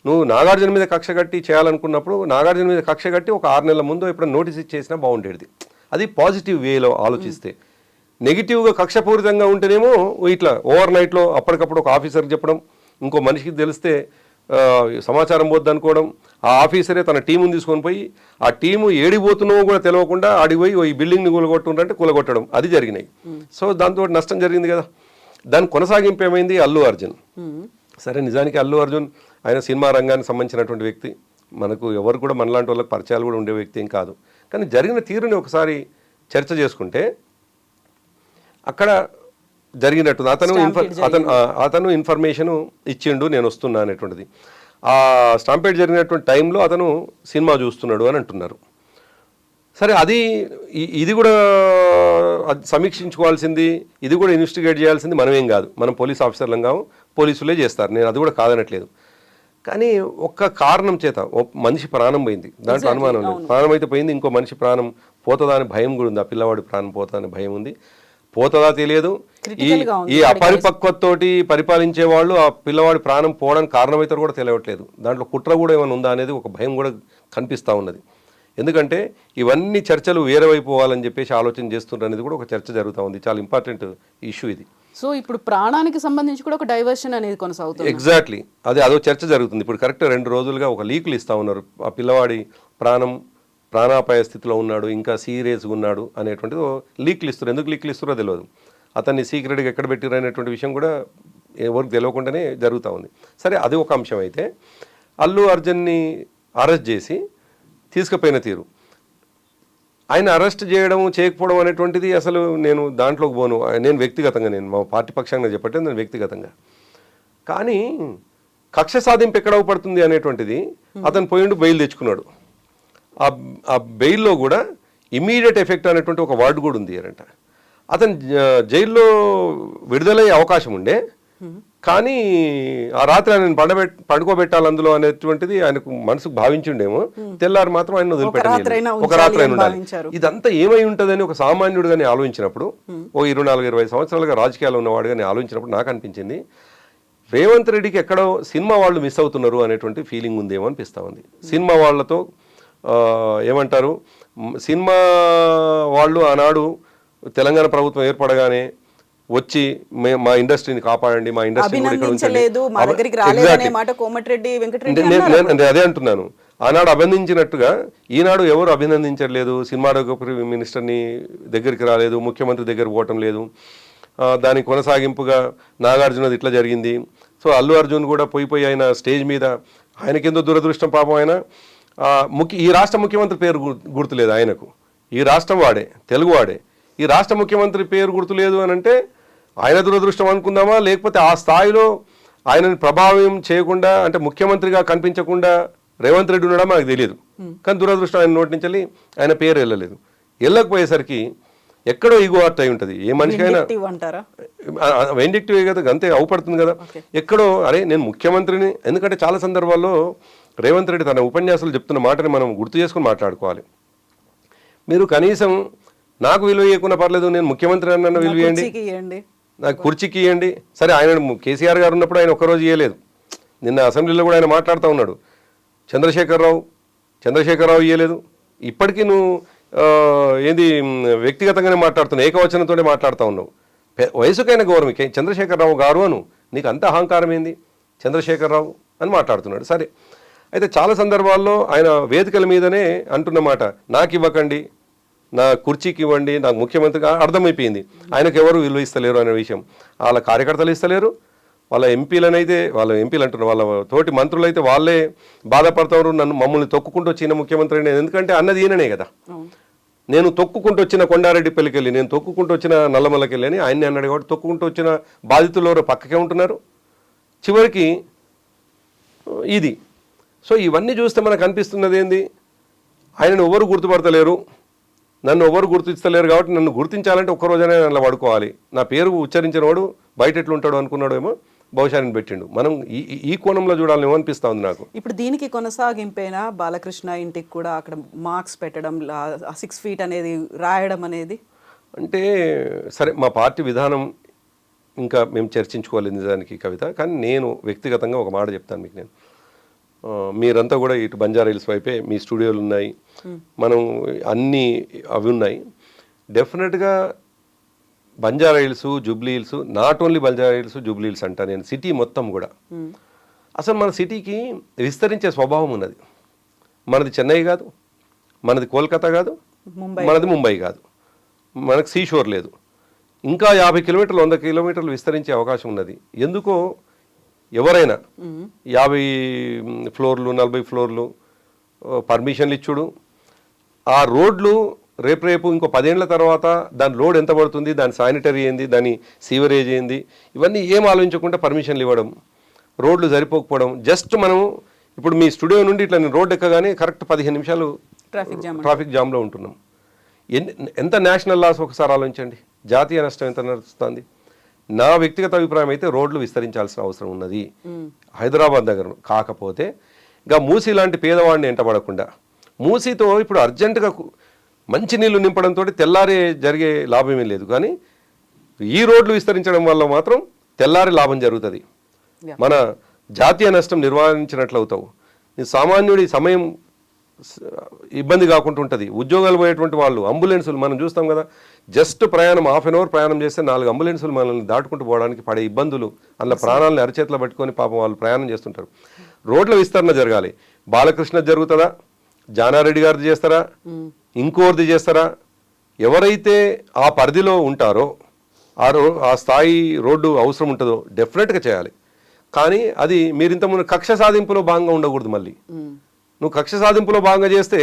నువ్వు నాగార్జున మీద కక్ష కట్టి చేయాలనుకున్నప్పుడు నాగార్జున మీద కక్ష కట్టి ఒక 6 నెలల ముందు ఎప్పుడైనా నోటీస్ ఇచ్చేసినా బాగుండేది. అది పాజిటివ్ వేలో ఆలోచిస్తే. నెగిటివ్గా కక్షపూరితంగా ఉంటేనేమో ఇట్లా ఓవర్ నైట్లో అప్పటికప్పుడు ఒక ఆఫీసర్కి చెప్పడం, ఇంకో మనిషికి తెలిస్తే సమాచారం పోద్ది అనుకోవడం, ఆ ఆఫీసరే తన టీముని తీసుకొని పోయి ఆ టీము ఏడిపోతున్నావో కూడా తెలియకుండా ఆడిపోయి ఈ బిల్డింగ్ని కూలగొట్టుంటే కూలగొట్టడం, అది జరిగినాయి. సో దాంతో నష్టం జరిగింది కదా. దాని కొనసాగింపు ఏమైంది, అల్లు అర్జున్. సరే, నిజానికి అల్లు అర్జున్ ఆయన సినిమా రంగానికి సంబంధించినటువంటి వ్యక్తి, మనకు ఎవరు కూడా మనలాంటి వాళ్ళకి పరిచయాలు కూడా ఉండే వ్యక్తి ఏం కాదు. కానీ జరిగిన తీరుని ఒకసారి చర్చ చేసుకుంటే అక్కడ జరిగినట్టు అతను ఇన్ఫర్మేషన్ ఇచ్చిండు, నేను వస్తున్నా అనేటువంటిది. ఆ స్టాంపేడ్ జరిగినటువంటి టైంలో అతను సినిమా చూస్తున్నాడు అని అంటున్నారు. సరే, ఇది కూడా సమీక్షించుకోవాల్సింది, ఇది కూడా ఇన్వెస్టిగేట్ చేయాల్సింది మనమేం కాదు, మనం పోలీస్ ఆఫీసర్లం కావు, పోలీసులే చేస్తారు. నేను అది కూడా కాదనట్లేదు. కానీ ఒక్క కారణం చేత మనిషి ప్రాణం పోయింది, దాంట్లో అనుమానం లేదు. ప్రాణం అయితే పోయింది, ఇంకో మనిషి ప్రాణం పోతుందా అని భయం కూడా ఉంది. ఆ పిల్లవాడి ప్రాణం పోతుందా అని భయం ఉంది. పోతుందా తెలియదు. ఈ అపరిపక్వతతోటి పరిపాలించే వాళ్ళు ఆ పిల్లవాడి ప్రాణం పోవడానికి కారణమవుతారు కూడా తెలియట్లేదు. దాంట్లో కుట్ర కూడా ఏమైనా ఉందా అనేది ఒక భయం కూడా కనిపిస్తూ ఉన్నది. ఎందుకంటే ఇవన్నీ చర్చలు వేరే వైపు పోవాలని చెప్పేసి ఆలోచన చేస్తుంటారు అనేది కూడా ఒక చర్చ జరుగుతూ ఉంది. చాలా ఇంపార్టెంట్ ఇష్యూ ఇది. సో ఇప్పుడు ప్రాణానికి సంబంధించి కూడా ఒక డైవర్షన్ అనేది కొనసాగుతుంది. ఎగ్జాక్ట్లీ, అదో చర్చ జరుగుతుంది. ఇప్పుడు కరెక్ట్ 2 రోజులుగా ఒక లీకులు ఇస్తూ ఉన్నారు, ఆ పిల్లవాడి ప్రాణాపాయ స్థితిలో ఉన్నాడు, ఇంకా సీరియస్గా ఉన్నాడు అనేటువంటిది లీక్లు ఇస్తారు. ఎందుకు లీక్లు ఇస్తారో తెలియదు. అతన్ని సీక్రెట్గా ఎక్కడ పెట్టారు అనేటువంటి విషయం కూడా ఎవరికి తెలియకుండానే జరుగుతూ ఉంది. సరే, అది ఒక అంశం. అయితే అల్లు అర్జున్ని అరెస్ట్ చేసి తీసుకుపోయిన తీరు, ఆయన అరెస్ట్ చేయడం చేయకపోవడం అనేటువంటిది అసలు నేను దాంట్లోకి పోను. నేను వ్యక్తిగతంగా, నేను మా పార్టీ పక్షంగా చెప్పట్లేదు, నేను వ్యక్తిగతంగా. కానీ కక్ష సాధింపు ఎక్కడ పడుతుంది అనేటువంటిది, అతను పోయిండు బెయిల్ తెచ్చుకున్నాడు. ఆ బెయిల్లో కూడా ఇమీడియట్ ఎఫెక్ట్ అనేటువంటి ఒక వర్డ్ కూడా ఉంది అంట. అతను జైల్లో విడుదలయ్యే అవకాశం ఉండే, కానీ ఆ రాత్రి ఆయన పడుకోబెట్టాలి అందులో అనేటువంటిది ఆయనకు మనసుకు భావించిండేమో. తెల్లారి మాత్రం ఆయన వదిలిపెట్టాలి, ఒక రాత్రి ఆయన ఉండాలి. ఇదంతా ఏమై ఉంటుందని ఒక సామాన్యుడుగానే ఆలోచించినప్పుడు, ఓ 24-20 సంవత్సరాలుగా రాజకీయాల్లో ఉన్నవాడు కానీ ఆలోచించినప్పుడు నాకు అనిపించింది, రేవంత్ రెడ్డికి ఎక్కడో సినిమా వాళ్ళు మిస్ అవుతున్నారు అనేటువంటి ఫీలింగ్ ఉందేమో అనిపిస్తూ ఉంది. సినిమా వాళ్ళతో ఏమంటారు, సినిమా వాళ్ళు ఆనాడు తెలంగాణ ప్రభుత్వం ఏర్పడగానే వచ్చి మా ఇండస్ట్రీని కాపాడండి, మా ఇండస్ట్రీ అదే అంటున్నాను. ఆనాడు అభినందించినట్టుగా ఈనాడు ఎవరు అభినందించట్లేదు. సినిమాటోగ్రఫీ మినిస్టర్ని దగ్గరికి రాలేదు, ముఖ్యమంత్రి దగ్గరికి పోవటం లేదు. దానికి కొనసాగింపుగా నాగార్జునది ఇట్లా జరిగింది. సో అల్లు అర్జున్ కూడా పోయి ఆయన స్టేజ్ మీద, ఆయనకెందో దురదృష్టం పాపం, ఆయన ఈ రాష్ట్ర ముఖ్యమంత్రి పేరు గుర్తులేదు ఆయనకు. ఈ రాష్ట్రం వాడే, తెలుగు వాడే. ఈ రాష్ట్ర ముఖ్యమంత్రి పేరు గుర్తులేదు అని అంటే ఆయన దురదృష్టం అనుకుందామా, లేకపోతే ఆ స్థాయిలో ఆయనని ప్రభావం చేయకుండా, అంటే ముఖ్యమంత్రిగా కనిపించకుండా రేవంత్ రెడ్డి ఉండడం మనకు తెలియదు. కానీ దురదృష్టం ఆయన నోటి నుంచి ఆయన పేరు వెళ్ళలేదు. వెళ్ళకపోయేసరికి ఎక్కడో ఈగో హార్ట్ అయి ఉంటుంది ఏ మనిషికైనా. వెండిక్టివ్ కదా, అంతే అవుపడుతుంది కదా. ఎక్కడో అరే నేను ముఖ్యమంత్రిని, ఎందుకంటే చాలా సందర్భాల్లో రేవంత్ రెడ్డి తన ఉపన్యాసాలు చెప్తున్న మాటని మనం గుర్తు చేసుకుని మాట్లాడుకోవాలి. మీరు కనీసం నాకు విలువ ఇవ్వకుండా పర్లేదు, నేను ముఖ్యమంత్రి అన్న విలువ ఇవ్వండి, నాకు కుర్చీకి ఇవ్వండి. సరే, ఆయన కేసీఆర్ గారు ఉన్నప్పుడు ఆయన ఒక్కరోజు ఇవ్వలేదు. నిన్న అసెంబ్లీలో కూడా ఆయన మాట్లాడుతూ ఉన్నాడు. చంద్రశేఖరరావు ఇవ్వలేదు. ఇప్పటికీ నువ్వు ఏంది వ్యక్తిగతంగానే మాట్లాడుతున్నావు, ఏకవచనంతోనే మాట్లాడుతూ ఉన్నావు. వయసుకైన గౌరవం చంద్రశేఖరరావు గారు అను, నీకు అంత అహంకారం ఏంది చంద్రశేఖరరావు అని మాట్లాడుతున్నాడు. సరే, అయితే చాలా సందర్భాల్లో ఆయన వేదికల మీదనే అంటున్నమాట, నాకు ఇవ్వకండి, నా కుర్చీకి ఇవ్వండి, నాకు ముఖ్యమంత్రిగా అర్థమైపోయింది ఆయనకు ఎవరు విలువ ఇస్తలేరు అనే విషయం. వాళ్ళ కార్యకర్తలు ఇస్తలేరు, వాళ్ళ ఎంపీలనైతే వాళ్ళ ఎంపీలు అంటున్నారు, వాళ్ళ తోటి మంత్రులు అయితే వాళ్ళే బాధపడతారు, మమ్మల్ని తొక్కుకుంటూ వచ్చిన ముఖ్యమంత్రి. ఎందుకంటే అన్నది ఈయననే కదా, నేను తొక్కుకుంటూ వచ్చిన కొండారెడ్డిపల్లికి వెళ్ళి, నేను తొక్కుకుంటూ వచ్చిన నల్లమల్లకి వెళ్ళి అని ఆయన్ని అన్నాడు. కాబట్టి తొక్కుకుంటూ వచ్చిన బాధితులు ఎవరో పక్కకే ఉంటున్నారు చివరికి ఇది. సో ఇవన్నీ చూస్తే మనకు అనిపిస్తున్నది ఏంది, ఆయనను ఎవరు గుర్తుపడతలేరు, నన్ను ఎవరు గుర్తిస్తలేరు, కాబట్టి నన్ను గుర్తించాలంటే ఒక్కరోజనే నన్ను పడుకోవాలి, నా పేరు ఉచ్చరించిన వాడు బయట ఎట్లుంటాడు అనుకున్నాడు ఏమో, బహుశా ఆయన పెట్టిండు. మనం ఈ కోణంలో చూడాలని అనిపిస్తా ఉంది నాకు. ఇప్పుడు దీనికి కొనసాగింపైన బాలకృష్ణ ఇంటికి కూడా అక్కడ మార్క్స్ పెట్టడం, 6 feet అనేది రాయడం అనేది అంటే సరే, మా పార్టీ విధానం ఇంకా మేము చర్చించుకోవాలి నిజానికి కవిత. కానీ నేను వ్యక్తిగతంగా ఒక మాట చెప్తాను మీకు. నేను మీరంతా కూడా ఇటు బంజారా హిల్స్ వైపే మీ స్టూడియోలు ఉన్నాయి, మనం అన్నీ అవి ఉన్నాయి. డెఫినెట్గా Banjara hills, Jubilee hills, not only Banjara hills, Jubilee hills అంటా నేను, సిటీ మొత్తం కూడా అసలు మన సిటీకి విస్తరించే స్వభావం ఉన్నది. మనది చెన్నై కాదు, మనది కోల్కతా కాదు, మనది ముంబై కాదు, మనకు సీషోర్ లేదు. ఇంకా 50 కిలోమీటర్లు 100 కిలోమీటర్లు విస్తరించే అవకాశం ఉన్నది. ఎందుకో ఎవరైనా 50 ఫ్లోర్లు 40 ఫ్లోర్లు పర్మిషన్లు ఇచ్చుడు, ఆ రోడ్లు రేపు ఇంకో 10 ఏళ్ల తర్వాత దాని లోడ్ ఎంత పడుతుంది, దాని శానిటరీ ఏంది, దాని సీవరేజ్ ఏంది, ఇవన్నీ ఏం ఆలోచించకుండా పర్మిషన్లు ఇవ్వడం, రోడ్లు సరిపోకపోవడం. జస్ట్ మనం ఇప్పుడు మీ స్టూడియో నుండి ఇట్లా నేను రోడ్డు ఎక్కగానే కరెక్ట్ 15 నిమిషాలు ట్రాఫిక్ జామ్లో ఉంటున్నాం. ఎంత నేషనల్ లాస్ ఒకసారి ఆలోచించండి, జాతీయ నష్టం ఎంత నడుస్తుంది. నా వ్యక్తిగత అభిప్రాయం అయితే రోడ్లు విస్తరించాల్సిన అవసరం ఉన్నది హైదరాబాద్ నగరం. కాకపోతే ఇంకా మూసీ లాంటి పేదవాడిని ఎంటబడకుండా, మూసీతో ఇప్పుడు అర్జెంటుగా మంచి నీళ్లు నింపడంతో తెల్లారి జరిగే లాభమేం లేదు, కానీ ఈ రోడ్లు విస్తరించడం వల్ల మాత్రం తెల్లారి లాభం జరుగుతుంది. మన జాతీయ నష్టం నిర్వహించినట్లు అవుతావు. సామాన్యుడి సమయం ఇబ్బంది కాకుండా ఉంటుంది. ఉద్యోగాలు పోయేటువంటి వాళ్ళు, అంబులెన్సులు మనం చూస్తాం కదా, జస్ట్ ప్రయాణం 1/2 an hour ప్రయాణం చేస్తే 4 అంబులెన్సులు మనల్ని దాటుకుంటూ పోవడానికి పడే ఇబ్బందులు, అందులో ప్రాణాలను అరచేతిలో పట్టుకొని పాపం వాళ్ళు ప్రయాణం చేస్తుంటారు. రోడ్ల విస్తరణ జరగాలి. బాలకృష్ణ జరుగుతుందా, జానారెడ్డి గారిది చేస్తారా, ఇంకోరిది చేస్తారా, ఎవరైతే ఆ పరిధిలో ఉంటారో ఆ స్థాయి రోడ్డు అవసరం ఉంటుందో డెఫినెట్గా చేయాలి. కానీ అది మీరు ఇంతకుముందు కక్ష సాధింపులో భాగంగా ఉండకూడదు. మళ్ళీ నువ్వు కక్ష సాధింపులో భాగంగా చేస్తే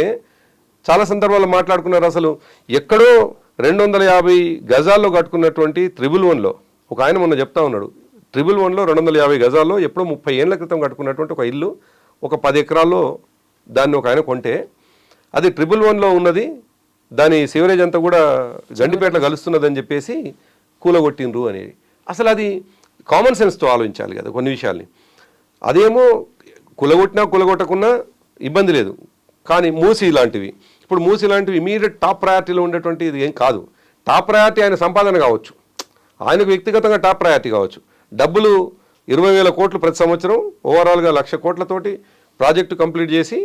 చాలా సందర్భాల్లో మాట్లాడుకున్నారు. అసలు ఎక్కడో 250 గజాల్లో కట్టుకున్నటువంటి 111లో ఒక ఆయన మొన్న చెప్తా ఉన్నాడు, 111లో 250 గజాల్లో ఎప్పుడో 30 ఏళ్ల క్రితం కట్టుకున్నటువంటి ఒక ఇల్లు, ఒక 10 ఎకరాల్లో దాన్ని ఒక ఆయన కొంటే, అది 111లో ఉన్నది, దాని సివరేజ్ అంతా కూడా గండిపేటలో కలుస్తున్నదని చెప్పేసి కూలగొట్టిండ్రు అనేది. అసలు అది కామన్ సెన్స్తో ఆలోచించాలి కదా కొన్ని విషయాల్ని. అదేమో కూలగొట్టకున్నా ఇబ్బంది లేదు, కానీ మూసీ లాంటివి, ఇప్పుడు మూసీ లాంటివి ఇమీడియట్ టాప్ ప్రయారిటీలో ఉండేటువంటి ఇది ఏం కాదు. టాప్ ప్రయారిటీ ఆయన సంపాదన కావచ్చు, ఆయనకు వ్యక్తిగతంగా టాప్ ప్రయారిటీ కావచ్చు. డబ్బులు 20,000 కోట్లు ప్రతి సంవత్సరం, ఓవరాల్గా 1,00,000 కోట్లతోటి ప్రాజెక్టు కంప్లీట్ చేసి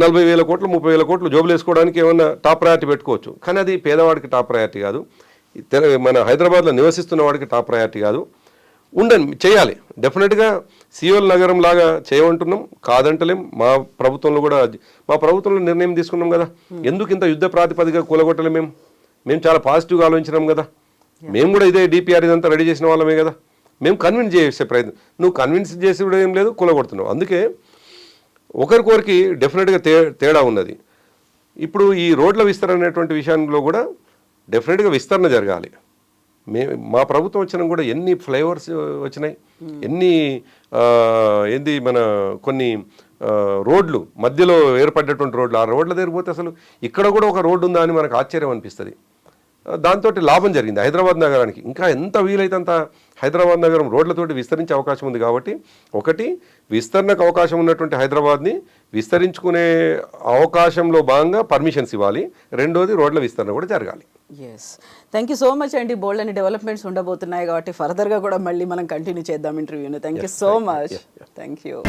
40,000 కోట్లు 30,000 కోట్లు జోబులు వేసుకోవడానికి ఏమన్నా టాప్ ప్రయారిటీ పెట్టుకోవచ్చు. కానీ అది పేదవాడికి టాప్ ప్రయారిటీ కాదు, మన హైదరాబాద్లో నివసిస్తున్న వాడికి టాప్ ప్రయారిటీ కాదు. చేయాలి డెఫినెట్గా. సియోల్ నగరం లాగా చేయమంటున్నాం, కాదంటలేం. మా ప్రభుత్వంలో నిర్ణయం తీసుకున్నాం కదా, ఎందుకు ఇంత యుద్ధ ప్రాతిపదిక కూలగొట్టలేం. మేము చాలా పాజిటివ్గా ఆలోచించినాం కదా, మేము కూడా ఇదే డిపిఆర్ ఇదంతా రెడీ చేసిన వాళ్ళమే కదా, మేము కన్విన్స్ చేసే ప్రయత్నం. నువ్వు కన్విన్స్ చేసి కూడా ఏం లేదు, కూలగొడుతున్నావు. అందుకే ఒకరికొరికి డెఫినెట్గా తేడా ఉన్నది. ఇప్పుడు ఈ రోడ్ల విస్తరణ అనేటువంటి విషయంలో కూడా డెఫినెట్గా విస్తరణ జరగాలి. మా ప్రభుత్వం వచ్చినా కూడా ఎన్ని ఫ్లైఓవర్స్ వచ్చినాయి, ఏంది మన కొన్ని రోడ్లు మధ్యలో ఏర్పడ్డటువంటి రోడ్లు, ఆ రోడ్ల దగ్గర పోతే అసలు ఇక్కడ కూడా ఒక రోడ్డు ఉందా అని మనకు ఆశ్చర్యం అనిపిస్తుంది. దాంతో లాభం జరిగింది హైదరాబాద్ నగరానికి. ఇంకా ఎంత వీలైతే అంత హైదరాబాద్ నగరం రోడ్లతోటి విస్తరించే అవకాశం ఉంది. కాబట్టి ఒకటి, విస్తరణకు అవకాశం ఉన్నటువంటి హైదరాబాద్ని విస్తరించుకునే అవకాశంలో భాగంగా పర్మిషన్స్ ఇవ్వాలి. రెండోది, రోడ్ల విస్తరణ కూడా జరగాలి. Yes, thank you so much అండి. బోల్డ్ అని డెవలప్మెంట్స్ ఉండబోతున్నాయి కాబట్టి ఫర్దర్గా కూడా మళ్ళీ మనం కంటిన్యూ చేద్దాం ఇంటర్వ్యూని. Thank you so much. Thank you.